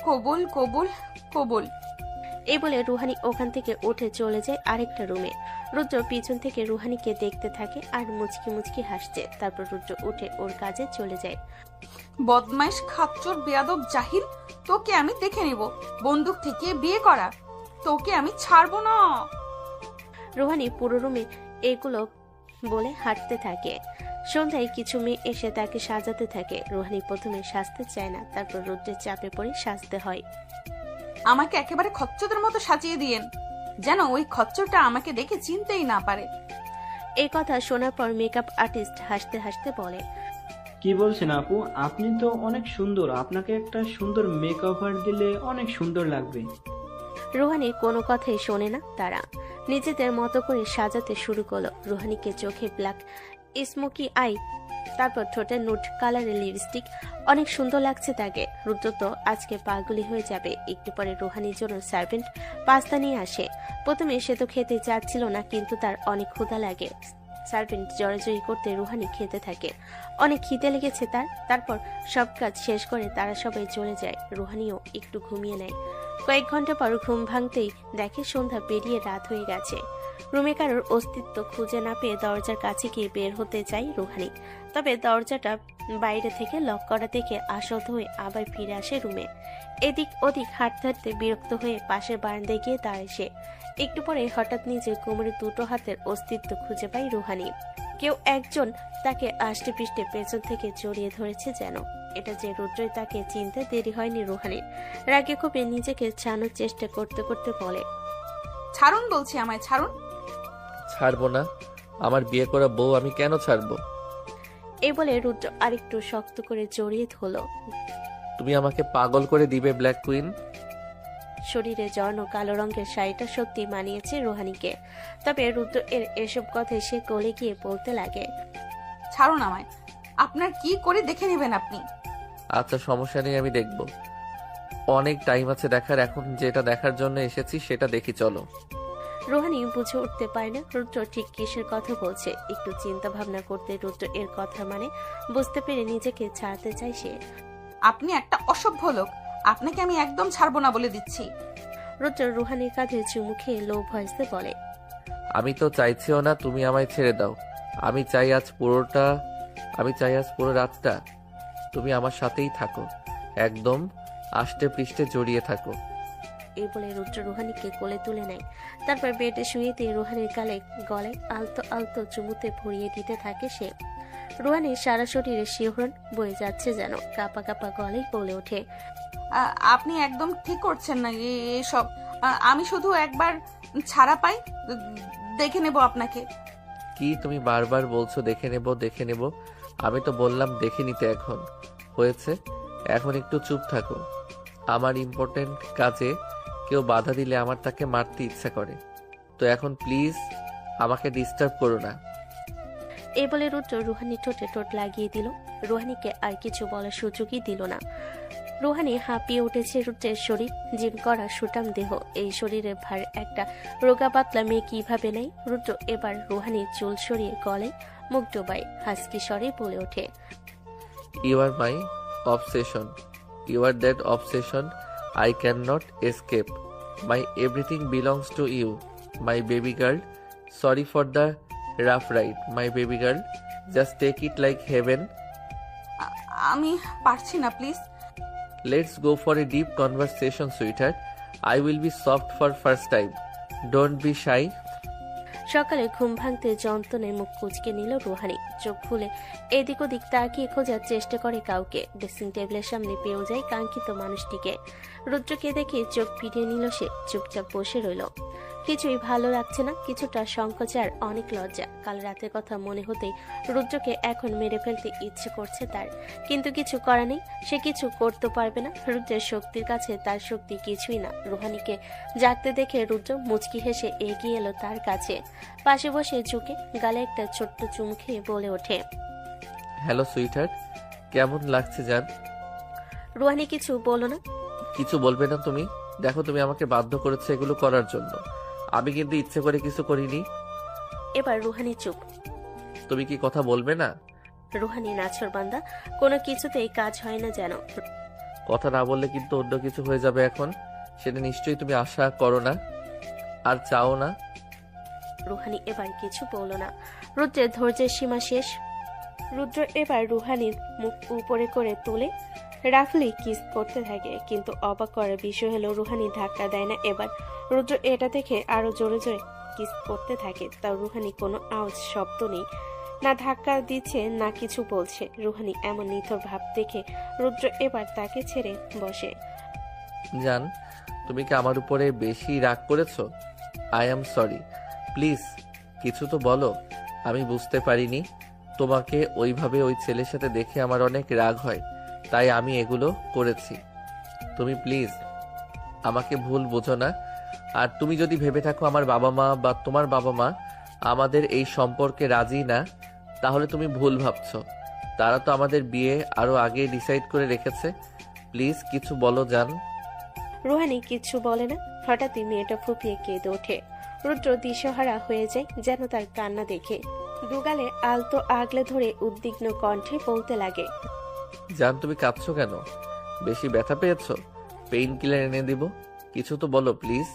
কবুল কবুল কবুল। এই বলে রুহানি ওখান থেকে উঠে চলে যায় আরেকটা রুমে। রুদ্র পিছন থেকে রুহানিকে দেখতে থাকে আর মুচকি মুচকি হাসছে। তারপর রুদ্র উঠে ওর কাজে চলে যায়। বদমাইশ, খাচ্চর, বেয়াদব, জাহিল, তোকে আমি দেখে নিব। বন্দুক থেকে বিয়ে করা, তোকে আমি ছাড়বো না। রুহানি পুরো রুমে এগুলো বলে হাঁটতে থাকে। সন্ধ্যায় কিছু মেয়ে এসে তাকে সাজাতে থাকে। রুহানি প্রথমে সাজতে চায় না, তারপর রুদ্রের চাপে পড়ে সাজতে হয়। আমাকে একেবারে খচ্চরদের মতো সাজিয়ে দিয়েন, যেন ওই খচ্চরটা আমাকে দেখে চিনতেই না পারে। এই কথা শোনার পর মেকআপ আর্টিস্ট হাসতে হাসতে বলে, কি বলছেন আপু? আপনি তো অনেক সুন্দর, আপনাকে একটা সুন্দর মেকওভার দিলে অনেক সুন্দর লাগবে। রুহানি কোনো কথাই শোনে না। তারা নিজেদের মতো করে সাজাতে শুরু করলো। রুহানিকে চোখে ব্ল্যাক স্মোকি আই, তারপর ঠোঁটে নুট কালারের লিপস্টিক, অনেক সুন্দর লাগছে তাকে। রুদ্র তো আজকে পাগলি হয়ে যাবে। একটু পরে রুহানির জন্য সার্ভেন্ট পাস্তা নিয়ে আসে। প্রথমে সে তো খেতে চাচ্ছিল না, কিন্তু তার অনেক ক্ষুধা লাগে। সার্ভেন্ট জড়াজড়ি করতে রুহানি খেতে থাকে। অনেক খিদে লেগেছে তার। তারপর সব কাজ শেষ করে তারা সবাই চলে যায়। রুহানিও একটু ঘুমিয়ে নেয়। কয়েক ঘন্টা পর ঘুম ভাঙতেই দেখে সন্ধ্যা পেরিয়ে রাত হয়ে গেছে। রুমে কারোর অস্তিত্ব খুঁজে না পেয়ে দরজার কাছে গিয়ে বের হতে চায় রুহানি। তবে দরজাটা বাইরে থেকে লক করা দেখে আশঙ্কা হয়ে আবার ফিরে আসে রুমে। এদিক ওদিক হাঁটতে হাঁটতে বিরক্ত হয়ে পাশের বারান্দায় গিয়ে দাঁড়ায় সে। একটু পরে হঠাৎ নিজের কোমরে দুটো হাতের অস্তিত্ব খুঁজে পায় রুহানি। কেউ একজন তাকে আষ্টে পৃষ্ঠে পেছন থেকে জড়িয়ে ধরেছে যেন। এটা যে রুদ্রই তাকে চিনতে দেরি হয়নি রুহানির। রাগে ক্ষোভে নিজেকে ছাড়ানোর চেষ্টা করতে করতে বলে, ছাড়ুন বলছি, আমায় ছাড়ুন। ছাড়বো না, আমার বিয়ে করা বউ আমি কেন ছাড়বো? এই বলে রুদ্র আরেকটু শক্ত করে জড়িয়ে ধরল। তুমি আমাকে পাগল করে দিবে ব্ল্যাক কুইন। শরীরে জড়ানো কালো রঙের শাড়িটা সত্যি মানিয়েছে রুহানিকে। তবে রুদ্র এর এসব কথায় সে গলে গিয়ে বলতে লাগে, ছাড়ুন আমায়, আপনার কি করে দেখে নেবেন আপনি। আচ্ছা সমস্যা নেই, আমি দেখব। অনেক টাইম আছে দেখার, এখন যেটা দেখার জন্য এসেছি সেটা দেখি চলো। রুহানি বুঝে উঠতে পারে না রুদ্র ঠিক কিসের কথা বলছে। একটু চিন্তা ভাবনা করতে রুদ্র এর কথা মানে বুঝতে পেরে নিজেকে ছাড়তে চায় সে। আপনি একটা অসভ্য লোক, আপনাকে আমি একদম ছাড়বো না বলে দিচ্ছি। রুদ্র রুহানির কাঁধে চুমু খেয়ে লো ভয়েসে বলে, আমি তো চাইছিও না তুমি আমায় ছেড়ে দাও। আমি চাই আজ পুরো রাতটা তুমি আমার সাথেই থাকো, একদম আষ্টে পৃষ্ঠে জড়িয়ে থাকো। এই বলে রুদ্র রুহানিকে কোলে তুলে নেয়। তারপর বেডে শুয়ে দিয়ে রুহানির গলায় আলতো আলতো চুমুতে ভরিয়ে দিতে থাকে সে। রুহানির সারা শরীরে শিহরণ বয়ে যাচ্ছে যেন। কাঁপা কাঁপা গলায় বলে ওঠে, আপনি একদম ঠিক করছেন না এসব। আমি শুধু একবার ছাড়া পাই, দেখে নেব আপনাকে। কি তুমি বারবার বলছো দেখে নেব? আমি তো বললাম দেখে নিতে। এখন হয়েছে, এখন একটু চুপ থাকো। আমার ইম্পর্টেন্ট কাজে কেউ বাধা দিলে আমার তাকে মারতে ইচ্ছা করে। তো এখন প্লিজ আমাকে ডিস্টার্ব করো না। এই বলে রুদ্র রুহানির ঠোঁটে ঠোঁট লাগিয়ে দিল। রুহানিকে আর কিছু বলার সুযোগই দিল না। রুহানি হাঁপিয়ে উঠেছে। রুদ্রের শরীর, জিম করা সুটাম দেহ, এই শরীরে ভার একটা রোগা পাতলা মেয়ে কিভাবে নেই। রুদ্র এবার রুহানির চুল সরিয়ে গলায় মুখ ডোবায় হাসকি স্বরে বলে ওঠে, you are my obsession, you are that obsession I can not escape. My everything belongs to you my baby girl. Sorry for the rough ride my baby girl, just take it like heaven. আমি পারছি না, please. Let's go for a deep conversation sweetheart. I will be soft for first time, don't be shy. সকালে ঘুম ভাঙতে যন্ত্রণায় মুখ কুঁচকে নিল রুহানি। চোখ খুলে এদিক ওদিক তাকিয়ে খোঁজার চেষ্টা করে কাউকে। ড্রেসিং টেবিলের সামনে পেয়েও যায় কাঙ্ক্ষিত মানুষটিকে। রুদ্রকে দেখে চোখ ফিরিয়ে নিল সে, চুপচাপ বসে রইল। কিছুই ভালো লাগছে না, কিছুটা সংকোচ আর অনেক লজ্জা। কাল রাতের কথা মনে হতেই রুদ্রকে এখন মেরে ফেলতে ইচ্ছে করছে তার, কিন্তু কিছু করা নেই, সে কিছু করতে পারবে না। রুদ্রের শক্তির কাছে তার শক্তি কিছুই না। রুহানিকে জাগতে দেখে রুদ্র মুচকি হেসে এগিয়ে এলো তার কাছে। পাশে বসে ঝুঁকে গালে একটা ছোট্ট চুমু খেয়ে বলে ওঠে, হ্যালো সুইটহার্ট, কেমন লাগছে জান? রুহানি কিছু বলো না। কিছু বলবে না তুমি? দেখো, তুমি আমাকে বাধ্য করেছো এগুলো করার জন্য, আমি কিন্তু ইচ্ছে করে কিছু করিনি। এবার রুহানি চুপ। তুমি কি কথা বলবে না? রুহানি নাছরবান্দা, কোনো কিছুতেই কাজ হয় না যেন। কথা না বললে কিন্তু অন্য কিছু হয়ে যাবে এখন, সেটা নিশ্চয়ই তুমি আশা করো না আর চাও না। রুহানি এবার কিছু বলল না। রুদ্রের ধৈর্যের সীমা শেষ। রুদ্র এবার রুহানির মুখ উপরে করে তুলে রাফলি কিস করতে থাকে, কিন্তু অবাক করার বিষয় হলো রুহানি ধাক্কা দেয় না। এবার রুদ্র এটা দেখে আরো জোরে জোরে কিস করতে থাকে, তাও রুহানি কোনো আওয়াজ শব্দ নেই, না ধাক্কা দিচ্ছে না কিছু বলছে। রুহানি এমন নিথর ভাব দেখে রুদ্র এবার তাকে ছেড়ে বসে। জান, তুমি কি আমার উপরে বেশি রাগ করেছো? আই অ্যাম সরি, প্লিজ কিছু তো বলো। আমি বুঝতে পারিনি তোমাকে ওইভাবে ওই ছেলের সাথে দেখে আমার অনেক রাগ হয়, তাই আমি এগুলো করেছি। তুমি প্লিজ আমাকে ভুল বোঝো না। আর তুমি যদি ভেবে থাকো আমার বাবা মা বা তোমার বাবা মা আমাদের এই সম্পর্কে রাজি না, তাহলে তুমি ভুল ভাবছো। তারা তো আমাদের বিয়ে আরো আগে ডিসাইড করে রেখেছে। প্লিজ কিছু বলো জান। রুহানি কিছু বলে না। হঠাৎই মেয়েটা ফুপিয়ে কেঁদে ওঠে। রুদ্র দিশাহারা হয়ে যায় যেন তার কান্না দেখে। দুগালে আলতো আগলে ধরে উদ্বিগ্ন কণ্ঠে বলতে লাগে, জান তুমি কাঁদছো কেন? বেশি ব্যথা পেয়েছো? পেইন কিলার এনে দিব? কিছু তো বলো প্লিজ।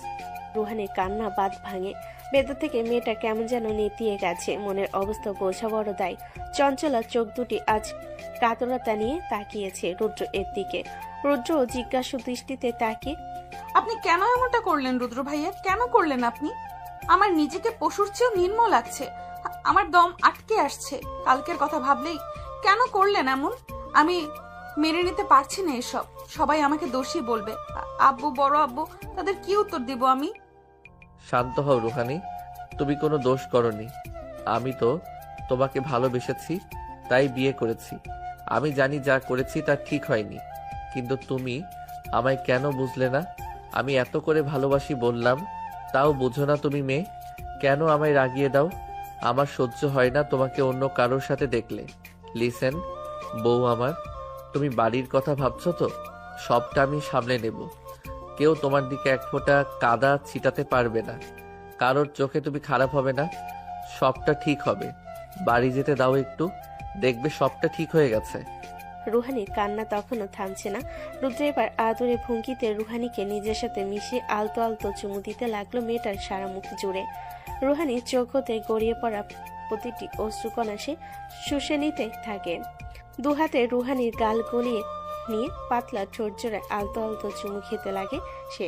রুহানির কান্না বাদ ভাঙে। ভেতর থেকে মেয়েটা কেমন যেন নেতিয়ে গেছে। মনের অবস্থা বোঝা বড় দায়। চঞ্চলা চোখ দুটি আজ কাতরতা নিয়ে তাকিয়েছে রুদ্র এর দিকে। রুদ্র জিজ্ঞাসু দৃষ্টিতে তাকিয়ে, আপনি কেন এমনটা করলেন রুদ্র ভাইয়া? কেন করলেন আপনি? আমার নিজেকে পশুর চেয়েও নির্ম লাগছে, আমার দম আটকে আসছে কালকের কথা ভাবলেই। কেন করলেন এমন? আমি মেনে নিতে পারছি না এসব। সবাই আমাকে দোষী বলবে। আব্বু, বড় আব্বু, তাদের কি উত্তর দিব আমি? শান্ত হও রুহানি, তুমি কোনো দোষ করনি। আমি তো তোমাকে ভালোবেসেছি, তাই বিয়ে করেছি। আমি জানি যা করেছি তা ঠিক হয়নি, কিন্তু তুমি আমায় কেন বুঝলে না? আমি এত করে ভালোবাসি বললাম, তাও বুঝো না তুমি মেয়ে। কেন আমায় রাগিয়ে দাও? আমার সহ্য হয় না তোমাকে অন্য কারোর সাথে দেখলে। লিসেন বউ আমার, তুমি বাড়ির কথা ভাবছো তো? সবটা আমি সামলে নেব। কেউ তোমার দিকে এক ফোঁটা কাদা ছিটাতে পারবে না। কারোর চোখে তুমি খারাপ হবে না, সবটা ঠিক হবে। বাড়ি যেতে দাও একটু, দেখবে সবটা ঠিক হয়ে গেছে। রুহানির কান্না তখনও থামছে না। রুদ্র এবার আদরে ভঙ্গিতে রুহানিকে নিজের সাথে মিশিয়ে আলতো আলতো চুমু দিতে লাগলো মেয়েটার সারা মুখ জুড়ে। রুহানি চোখ হতে গড়িয়ে পড়া প্রতিটি অশ্রুকণা সে শুষে নিতে থাকে। দুহাতে রুহানির গাল গলিয়ে নিয়ে পাতলা ঠোঁট জোড়ে আলতো আলতো চুমু খেতে লাগে সে।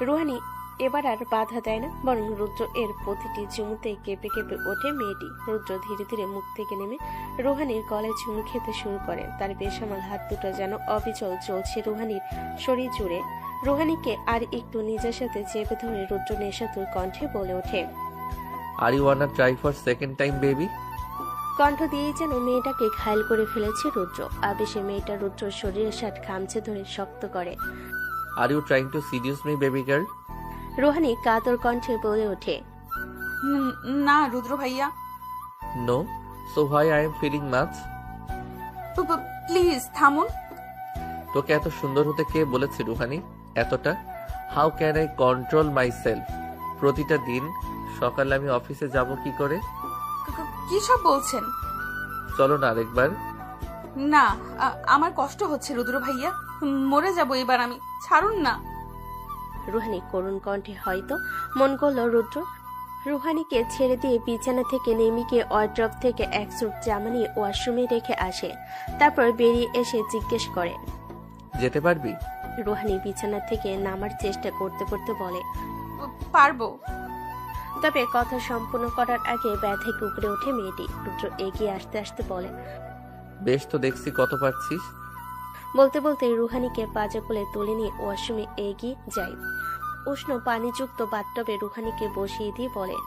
রুহানি এবার আর বাধা দেয় না, বরং রুদ্র এর প্রতিটি চুমুতে কেঁপে কেঁপে ওঠে মেয়েটি। রুদ্র ধীরে ধীরে মুখ থেকে নেমে রুহানির গলায় চুমু খেতে শুরু করে। তার বেসামাল হাত দুটো যেন অবিচল চলছে রুহানির শরীর জুড়ে। রুহানিকে আর একটু নিজের সাথে চেপে ধরে রুদ্র নেশাতুর কণ্ঠে বলে ওঠে, are you wanna try for second time baby? কণ্ঠ দিয়েই যেন মেয়েটাকে ঘায়ল করে ফেলেছে রুদ্র। আবেশে মেয়েটা রুদ্রর শরীরের সাথ খামচে ধরে শক্ত করে। Are you trying to seduce me baby girl? Ruhani কাতর কণ্ঠে বলে ওঠে, না রুদ্র ভাইয়া। No, so why I am feeling much? Please থামুন। তোকে এত সুন্দর হতে কে বলেছে রুহানি? এতটা? How can I control my self? প্রতিটা দিন সকালে আমি অফিসে যাব কি করে? কি সব বলছেন? চলো না আরেকবার। না, আমার কষ্ট হচ্ছে রুদ্র ভাইয়া, মরে যাব এবার আমি, ছাড়ুন না। রুহানি করুণ কণ্ঠে হয়তো মন করল রুদ্র। রুহানিকে ছেড়ে দিয়ে বিছানা থেকে নেমে গিয়ে ওয়ার্ড্রপ থেকে এক স্যুট জামা নিয়ে ওয়াশরুমে রেখে আসে। তারপর বেরিয়ে এসে জিজ্ঞেস করে, যেতে পারবি? রুহানি বিছানা থেকে নামার চেষ্টা করতে করতে বলে, পারবো। তবে কথা সম্পূর্ণ করার আগে ব্যথায় কুকড়ে ওঠে মেয়েটি। রুদ্র এগিয়ে আসতে আসতে বলে, বেশ তো দেখছি কত পারছিস। বলতে বলতে রুহানিকে পাজা কোলে তুলে নিয়ে ওয়াশরুমে এগিয়ে যায়। উষ্ণ পানিযুক্ত বাথটবে রুহানিকে বসিয়ে দিয়ে বলে,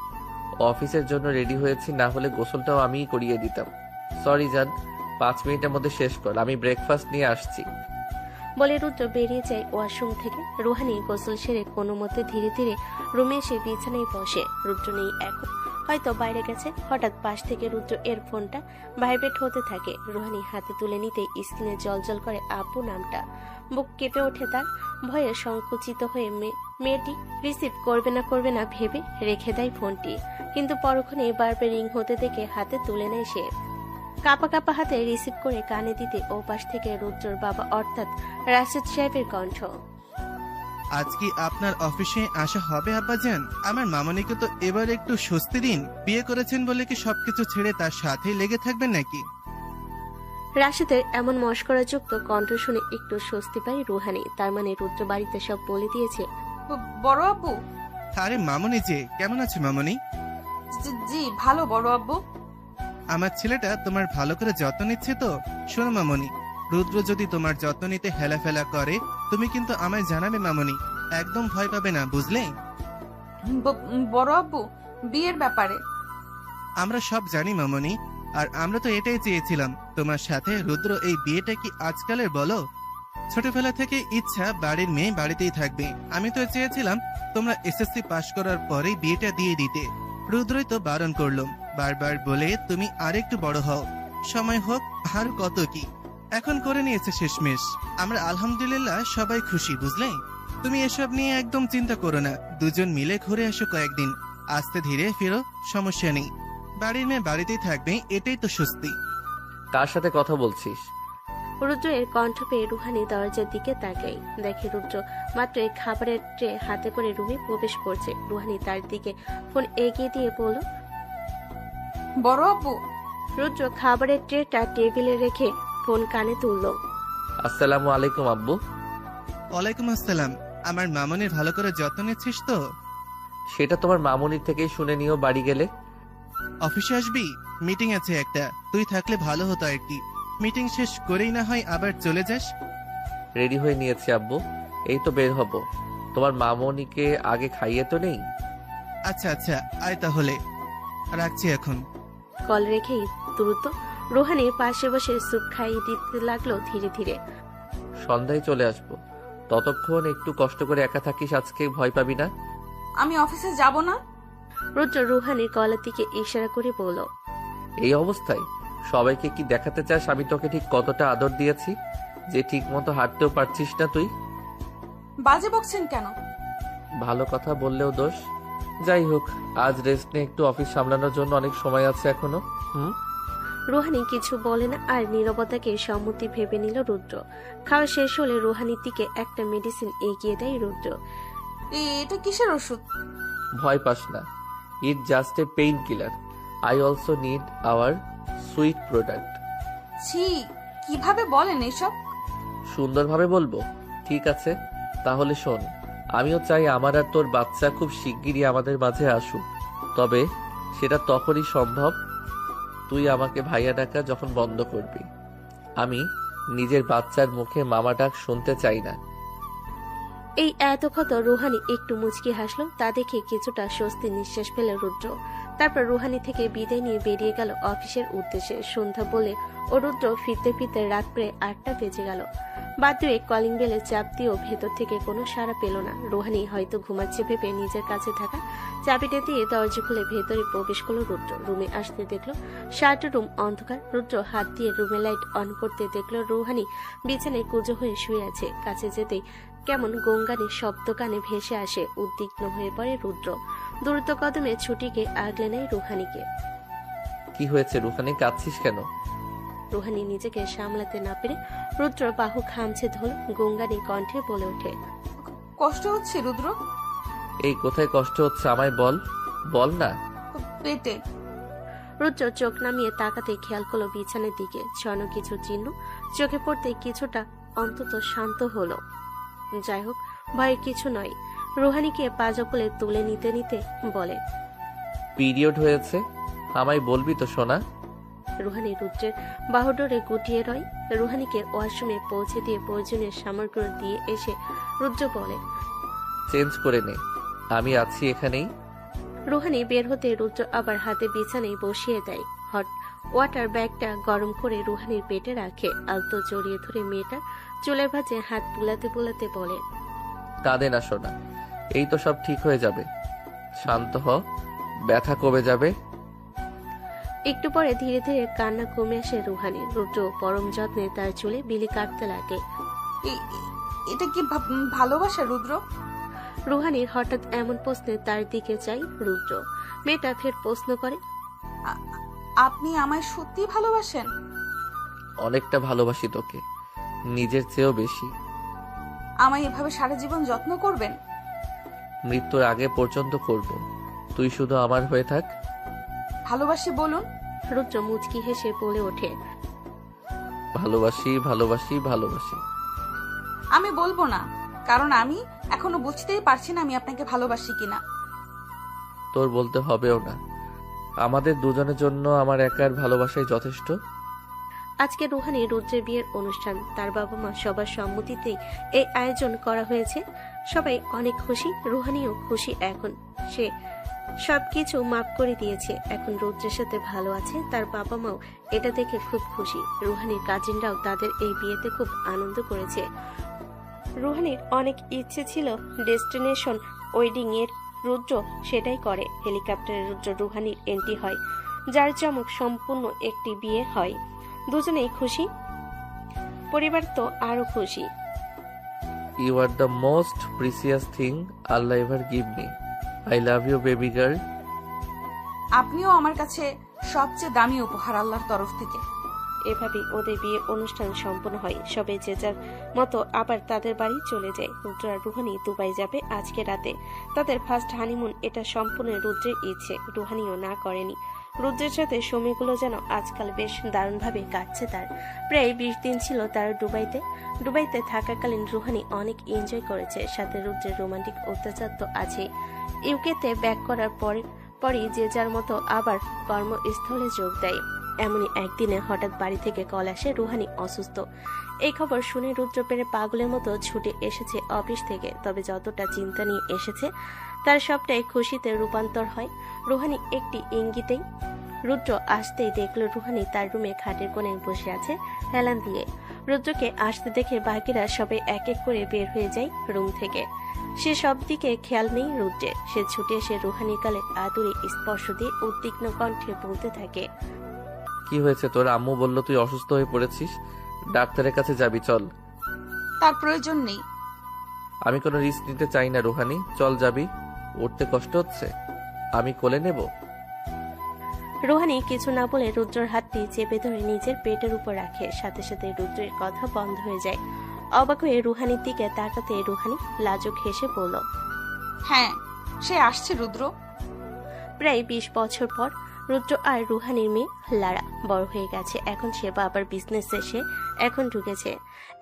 অফিসের জন্য রেডি হয়েছি, না হলে গোসলটাও আমিই করিয়ে দিতাম। সরি জান, 5 মিনিটের মধ্যে শেষ কর, আমি ব্রেকফাস্ট নিয়ে আসছি। বলে রুদ্র বেরিয়ে যায় ওয়াশরুম থেকে। রুহানি গোসল সেরে কোনো মতে ধীরে ধীরে রুমে এসে বিছানায় বসে। রুদ্র নেই এখন, হয়তো বাইরে গেছে। হঠাৎ পাশ থেকে রুদ্র এর ফোনটা ভাইব্রেট হতে থাকে। রুহানি হাতে তুলে নিতেই স্ক্রিনে জলজল করে আব্বু নামটা। বুক কেঁপে ওঠে তার। ভয়ে সংকুচিত হয়ে মেয়েটি রিসিভ করবে না ভেবে রেখে দেয় ফোনটি। কিন্তু পরক্ষণে বারবার রিং হতে দেখে হাতে তুলে নেয় সে। কাপা কাপা হাতে রিসিভ করে কানে দিতে ওপাশ থেকে রুদ্রর বাবা অর্থাৎ রাশেদ সাহেবের কণ্ঠ। আজ কি আপনার অফিসে আসা হবে আব্বাজান? আমার মামনিকে তো এবার একটু স্বস্তি দিন। বিয়ে করেছেন বলে কি সবকিছু ছেড়ে তার সাথেই লেগে থাকবেন নাকি? রাশেদের এমন মস্করাযুক্ত কণ্ঠ শুনে একটু স্বস্তি পায় রুহানি। তার মানে রুদ্র বাড়িতে সব বলে দিয়েছে। বড় আব্বু। আরে মামনি যে, কেমন আছে মামনি? জি ভালো বড় আব্বু। আমার ছেলেটা তোমার ভালো করে যত্ন নিচ্ছে তো? শোনো মামনি, রুদ্র যদি তোমার যত্ন নিতে হেলাফেলা করে তুমি কিন্তু আমায় জানাবে মামনি। একদম ভয় পাবে না, বুঝলে? বড় আব্বু, বিয়ের ব্যাপারে আমরা সব জানি মামনি, আর আমরা তো এটাই চেয়েছিলাম তোমার সাথে। রুদ্র, এই বিয়েটা কি আজকালের বলো? ছোটবেলা থেকে ইচ্ছা বাড়ির মেয়ে বাড়িতেই থাকবে। আমি তো চেয়েছিলাম তোমরা এসএসসি পাশ করার পরেই বিয়েটা দিয়ে দিতে। রুদ্রই তো বারণ করলো, বারবার বলে তুমি আরেকটু বড় হও, সময় হোক, আর কত কি। এখন করে নিয়েছে শেষমেশ। আমরা আলহামদুলিল্লাহ সবাই খুশি, বুঝলে? তুমি এসব নিয়ে একদম চিন্তা করো না। দুজন মিলে ঘুরে আসো কয়েকদিন, আস্তে ধীরে ফেরো, সমস্যা নেই। বাড়ির মেয়ে বাড়িতেই থাকবে, এটাই তো স্বস্তি। কার সাথে কথা বলছিস? রুদ্র এর কণ্ঠ পেয়ে রুহানি দরজার দিকে তাকাই। দেখে রুদ্র মাত্র খাবারের ট্রে হাতে করে রুমে প্রবেশ করছে। রুহানি তার দিকে ফোন এগিয়ে দিয়ে বলল, বড় আব্বু। রুদ্র খাবারের ট্রেটা টেবিলে রেখে ফোন কানে তুলল। আসসালামু আলাইকুম আব্বু। ওয়ালাইকুম আসসালাম। আমার মামনির ভালো করে যত্ন নিচ্ছিস তো? সেটা তোমার মামুনির থেকেই শুনে নিও বাড়ি গেলে। অফিসে আসবি? মিটিং আছে একটা, তুই থাকলে ভালো হতো আর কি। মিটিং শেষ করেই না হয় আবার চলে যাস। রেডি হয়ে নিয়েছি আব্বু, এই তো বের হব। তোমার মামনিকে আগে খাইয়ে তো নেই? আচ্ছা আচ্ছা, আয় তাহলে, রাখছি এখন। কল রেখেই দ্রুত রুহানির পাশে বসে স্যুপ খাইয়ে দিতে লাগলো ধীরে ধীরে। সন্ধ্যায় চলে আসবো, ততক্ষণ একটু কষ্ট করে একা থাকিস, আজকে ভয় পাবি না। আমি অফিসে যাব না। রুদ্র রুহানির গলার দিকে ইশারা করে বলল, এই অবস্থায় সবাইকে কি দেখাতে চাস আমি তোকে ঠিক কতটা আদর দিয়েছি, যে ঠিক মতো হাঁটতেও পারছিস না তুই? বাজে বকছেন কেন? ভালো কথা বললেও দোষ। যাই হোক, আজ রেস্ট নিয়ে একটু অফিস সামলানোর জন্য অনেক সময় আছে এখনো। রুহানি কিছু বলে না, আর নীরবতাকে সম্মতি ভেবে নিল রুদ্র। খাওয়া শেষ হলে রুহানির দিকে একটা মেডিসিন এগিয়ে দেয় রুদ্র। এটা কিসের ওষুধ? ভয় পাস না, it just a pain killer. I also need our sweet product. ছি, কিভাবে বলেন এসব? সুন্দরভাবে বলবো? ঠিক আছে, তাহলে শোন। আমিও চাই আমার আর তোর বাচ্চা খুব শিগগিরই আমাদের মাঝে আসুক, তবে সেটা তখনই সম্ভব তুই আমাকে ভাইয়া ডাকা যখন বন্ধ করবি। আমি নিজের বাচ্চার মুখে মামা ডাক শুনতে চাই না। এই এত ক্ষত রুহানি একটু মুচকি হাসলো। তা দেখে কিছুটা স্বস্তি নিঃশ্বাস ফেল রুদ্র। তারপর রুহানি থেকে বিদায় নিয়ে বেরিয়ে গেল অফিসের উদ্দেশ্যে। সন্ধ্যা বলে ও রুদ্র ফিরতে ফিরতে রাত প্রায় 8টা বেজে গেল। বাদ্যে কলিং বেলে চাপ দিয়েও ভেতর থেকে কোনো সাড়া পেল না। রুহানি হয়তো ঘুমাচ্ছে ভেবে নিজের কাছে থাকা চাবিটা দিয়ে দরজা খুলে ভেতরে প্রবেশ করলো রুদ্র। রুমে আসতে দেখলো সারাটা রুম অন্ধকার। রুদ্র হাত দিয়ে রুমে লাইট অন করতে দেখলো রুহানি বিছানায় কুঁজো হয়ে শুয়ে আছে। কাছে যেতেই কেমন গঙ্গানের শব্দ কানে ভেসে আসে। উদ্বিগ্ন হয়ে পড়ে রুদ্র। দ্রুত কদমে ছুটিকে আগলে নেয় রুহানিকে। কি হয়েছে রুহানি, কাঁদছিস কেন? রুহানি নিজেকে সামলাতে না পেরে রুদ্র বাহু খামছে ধরল। গঙ্গানি কণ্ঠে বলে ওঠে, কষ্ট হচ্ছে রুদ্র। এই কোথায় কষ্ট হচ্ছে আমায় বল, বল না। পেটে। রুদ্র চোখ নামিয়ে তাকাতে খেয়াল করলো বিছানার দিকে ছড়ানো কিছু চিহ্ন। চোখে পড়তে কিছুটা অন্তত শান্ত হলো। যাই হোক, ভয়ের কিছু নয়। রুহানিকে পাজকলে তুলে নিতে নিতে বলে, পিরিয়ড হয়েছে, আমায় বলবি তো সোনা। রুহানি রুদ্রের বাহুডোরে গুটিয়ে রয়। রুহানিকে ওয়াশরুমে পৌঁছে দিয়ে প্রয়োজনীয় সামগ্রী দিয়ে এসে রুদ্র বলে, চেঞ্জ করে নে, আমি আছি এখানেই। রুহানি বের হতে রুদ্র আবার হাতে বিছানায় বসিয়ে দেয়। হট ওয়াটার ব্যাগটা গরম করে রুহানির পেটে রাখে। আলতো জড়িয়ে ধরে মেয়েটার চুলের ভাঁজে হাত বুলাতে বুলাতে বলে, কাঁদে না সোনা, এই তো সব ঠিক হয়ে যাবে। শান্ত হ, ব্যথা কমে যাবে। একটু পরে ধীরে ধীরে কান্না কমে আসে রুহানির। রুদ্র পরম যত্নে তার চুলে বিলি কাটতে লাগে। এটা কি ভালোবাসা রুদ্র? রুহানির হঠাৎ এমন প্রশ্নে তার দিকে চাই রুদ্র। মেয়েটা ফের প্রশ্ন করে, আপনি আমায় সত্যি ভালোবাসেন? অনেকটা ভালোবাসি তোকে, নিজের চেয়েও বেশি। আমায় এভাবে সারা জীবন যত্ন করবেন? মৃত্যুর আগে পর্যন্ত করব, তুই শুধু আমার হয়ে থাক। ভালোবাসি বলুন। রুদ্র মুচকি হেসে বলে ওঠে, ভালোবাসি ভালোবাসি ভালোবাসি। আমি বলবো না, কারণ আমি এখনো বুঝতেই পারছি না আমি আপনাকে ভালোবাসি কিনা। তোর বলতে হবেও না, আমাদের দুজনের জন্য আমার একার ভালোবাসাই যথেষ্ট। আজকে রুহানি রুদ্রের বিয়ের অনুষ্ঠান। তার বাবা মা সবার সম্মতিতেই এই আয়োজন করা হয়েছে। সবাই অনেক খুশি, রুহানিও খুশি। এখন সে সবকিছু মাফ করে দিয়েছে। এখন রুদ্রের সাথে ভালো আছে। তার বাবা মাও এটা দেখে খুব খুশি। রুহানির কাজিনরাও তাদের এই বিয়েতে খুব আনন্দ করেছে। রুহানির অনেক ইচ্ছে ছিল ডেস্টিনেশন ওয়েডিং এর, রুদ্র সেটাই করে। হেলিকপ্টারে রুদ্র রুহানির এন্ট্রি হয়, যার চমক সম্পূর্ণ একটি বিয়ে হয়। দুজনেই খুশি, পরিবার তো আরো খুশি। You are the most precious thing Allah ever give me. I love you baby girl. আপনিও আমার কাছে সবচেয়ে দামি উপহার আল্লাহর তরফ থেকে। এভাবেই ওদের বিয়ে অনুষ্ঠান সম্পন্ন হয়। সবাই যে যার মতো আবার তাদের বাড়ি চলে যায়। রুদ্র আর রুহানি দুবাই যাবে আজকে রাতে। তাদের ফার্স্ট হানিমুন, এটা সম্পূর্ণ রুদ্রের ইচ্ছে, রুহানিও না করেনি। রুদ্রের সাথে সময়গুলো যেন আজকাল বেশ দারুণভাবে কাটছে তার। প্রায় 20 দিন ছিল তার দুবাইতে থাকাকালীন রুহানি অনেক এনজয় করেছে। সাথে রুদ্রের রোমান্টিক অত্যাচার তো আছে। ইউকেতে ব্যাক করার পরই যে যার মতো আবার কর্মস্থলে যোগ দেয়। এমনই একদিনে হঠাৎ বাড়ি থেকে কল আসে রুহানি অসুস্থ। এই খবর শুনে রুদ্র পেরে পাগলের মতো ছুটে এসেছে অফিস থেকে। তবে যতটা চিন্তা নিয়ে এসেছে তার সবটাই খুশিতে রূপান্তর হয় রুহানি একটি ইঙ্গিতেই। রুদ্র আসতেই দেখল রুহানি তার রুমে খাটের কোণে বসে আছে হেলান দিয়ে। রুদ্রকে আসতে দেখে বাকিরা সবাই এক এক করে বের হয়ে যায় রুম থেকে। সে সব দিকে খেয়াল নেই রুদ্রের। সে ছুটে এসে রুহানির গালে আদুরে স্পর্শ দিয়ে উদ্বিগ্ন কণ্ঠে বলতে থাকে, কি হয়েছে তোর? আম্মু বলল তুই অসুস্থ হয়ে পড়েছিস, ডাক্তারের কাছে যাবি, চল। তার প্রয়োজন নেই। আমি কোনো রিস্ক নিতে চাই না রুহানি, চল যাবি। উঠতে কষ্ট হচ্ছে, আমি কোলে নেব। রুহানি কিছু না বলে রুদ্রর হাতটি চেপে ধরে নিজের পেটের উপর রাখে। সাথে সাথে রুদ্রের কথা বন্ধ হয়ে যায়। অবাক হয়ে রুহানির দিকে তাকাতে রুহানি লাজুক হেসে বলল, হ্যাঁ, সে আসছে রুদ্র। প্রায় 20 বছর পর রুদ্র আর রুহানির মেয়ে লারা বড় হয়ে গেছে। এখন সে বাবার বিজনেসে সে এখন ঢুকেছে।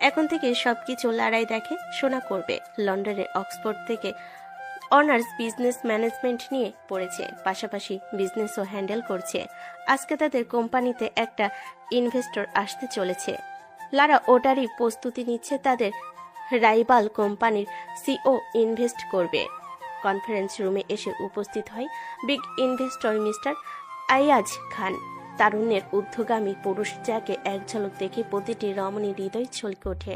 এখন থেকে সবকিছু লারাই দেখে শোনা করবে। লন্ডনের অক্সফোর্ড থেকে অনার্স বিজনেস ম্যানেজমেন্ট নিয়ে পড়েছে, পাশাপাশি বিজনেসও হ্যান্ডেল করছে। আজকে তাদের কোম্পানিতে একটা ইনভেস্টর আসতে চলেছে। লারা ওটারই প্রস্তুতি নিচ্ছে। তাদের রাইভাল কোম্পানির সিও ইনভেস্ট করবে। কনফারেন্স রুমে এসে উপস্থিত হয় বিগ ইনভেস্টর মিস্টার আয়াজ খান। তারুণ্যের ঊর্ধ্বগামী পুরুষ, যাকে এক ঝলক দেখে প্রতিটি রমণীর হৃদয় ছলকে ওঠে।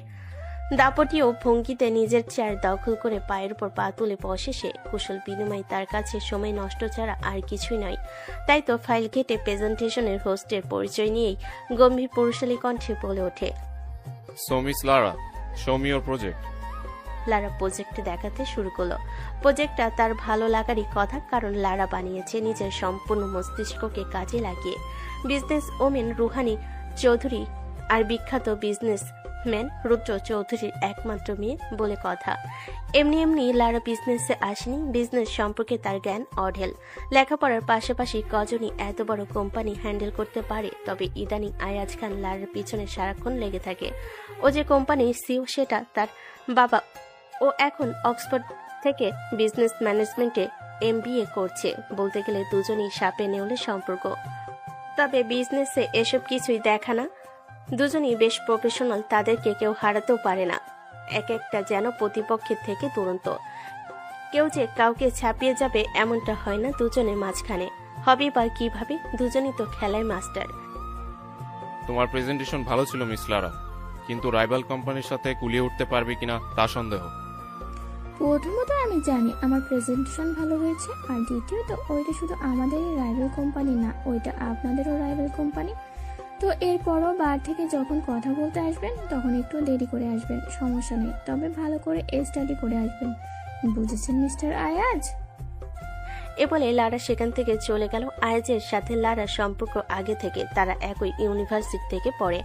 দাপটীয় ভঙ্গিতে নিজের চেয়ার দখল করে পায়ের উপর পা তুলে বসে সে। কুশল বিনিময় তার কাছে সময় নষ্ট ছাড়া আর কিছুই নয়। তাই তো ফাইল ঘেটে প্রেজেন্টেশনের হোস্টের পরিচয় নিয়েই গম্ভীর পুরুষালী কণ্ঠে বলে ওঠে, So Miss Lara, show me your project. Lara project দেখাতে শুরু করলো। প্রজেক্টটা তার ভালো লাগারই কথা, কারণ লারা বানিয়েছে নিজের সম্পূর্ণ মস্তিষ্ককে কাজে লাগিয়ে। বিজনেস ওমেন রুহানি চৌধুরী আর বিখ্যাত বিজনেস বিজনেসম্যান রুদ্র চৌধুরীর একমাত্র মেয়ে বলে কথা। এমনি এমনি লারা বিজনেসে আসেনি, বিজনেস সম্পর্কে তার জ্ঞান অঢেল। লেখাপড়ার পাশাপাশি কজনই এত বড় কোম্পানি হ্যান্ডেল করতে পারে। তবে ইদানিং আয়াজ খান লারার পিছনে সারাক্ষণ লেগে থাকে। ও যে কোম্পানির সিও সেটা তার বাবা। ও এখন অক্সফোর্ড থেকে বিজনেস ম্যানেজমেন্টে MBA করছে। বলতে গেলে দুজনই সাপে নেউলে সম্পর্ক। তবে বিজনেসে এসব কিছুই দেখা না, দুজনই বেশ প্রফেশনাল, তাদেরকে কেউ হারাতেও পারে না। এক একটা যেন প্রতিপক্ষের থেকে দুরন্ত। কেউ যে কাউকে ছাপিয়ে যাবে এমনটা হয় না দুজনের মাঝখানে। হবে বা কিভাবে, দুজনই তো খেলায় মাস্টার। তোমার প্রেজেন্টেশন ভালো ছিল মিস লারা, কিন্তু রাইভাল কোম্পানির সাথে কুলিয়ে উঠতে পারবে কিনা তা সন্দেহ। প্রথমত আমি জানি আমার প্রেজেন্টেশন ভালো হয়েছে, আর দ্বিতীয়ত ওইটা শুধু আমাদেরই রাইভাল কোম্পানি না, ওইটা আপনাদেরও রাইভাল কোম্পানি। তো এরপরও বার থেকে যখন কথা বলতে আসবেন তখন একটু দেরি করে আসবেন, সমস্যা নেই, তবে ভালো করে স্টাডি করে আসবেন, বুঝেছেন মিস্টার আয়াজ? এ বলে লারা সেখান থেকে চলে গেল। আয়াজের সাথে লারার সম্পর্ক আগে থেকে, তারা একই ইউনিভার্সিটি থেকে পড়ে।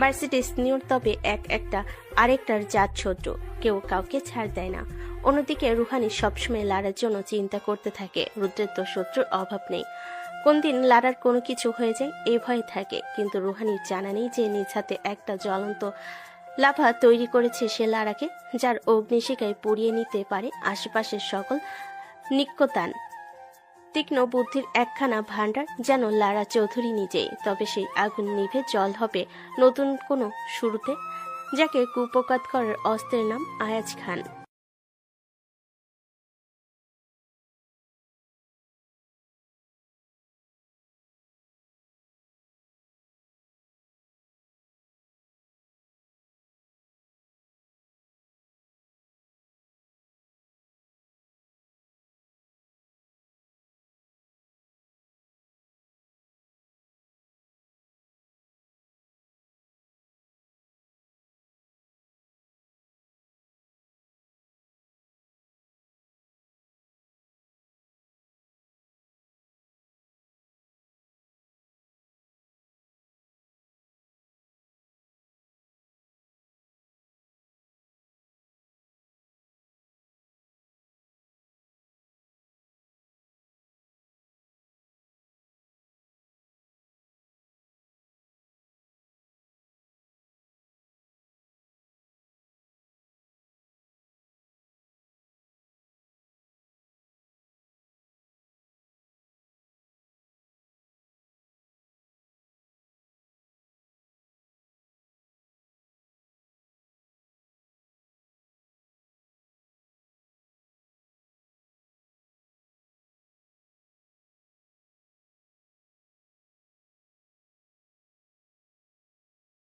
ভার্সিটি সিনিয়র, তবে একটা আরেকটার জাত শত্রু, কেউ কাউকে ছাড় দেয় না। অন্যদিকে রুহানি সবসময় লারার জন্য চিন্তা করতে থাকে। রুদ্রের তো শত্রুর অভাব নেই, কোন দিন লারার কোনো কিছু হয়ে যায় এই ভয়ে থাকে। কিন্তু রুহানির জানা নেই যে নিজ হাতে একটা জ্বলন্ত লাভা তৈরি করেছে সে লারাকে, যার অগ্নিশিখায় পুড়িয়ে নিতে পারে আশেপাশের সকল নিক্কতান। তীক্ষ্ণ বুদ্ধির একখানা ভান্ডার যেন লারা চৌধুরী নিজেই। তবে সেই আগুন নিভে জল হবে নতুন কোনো শুরুতে, যাকে কুপকাত করার অস্ত্রের নাম আয়াজ খান।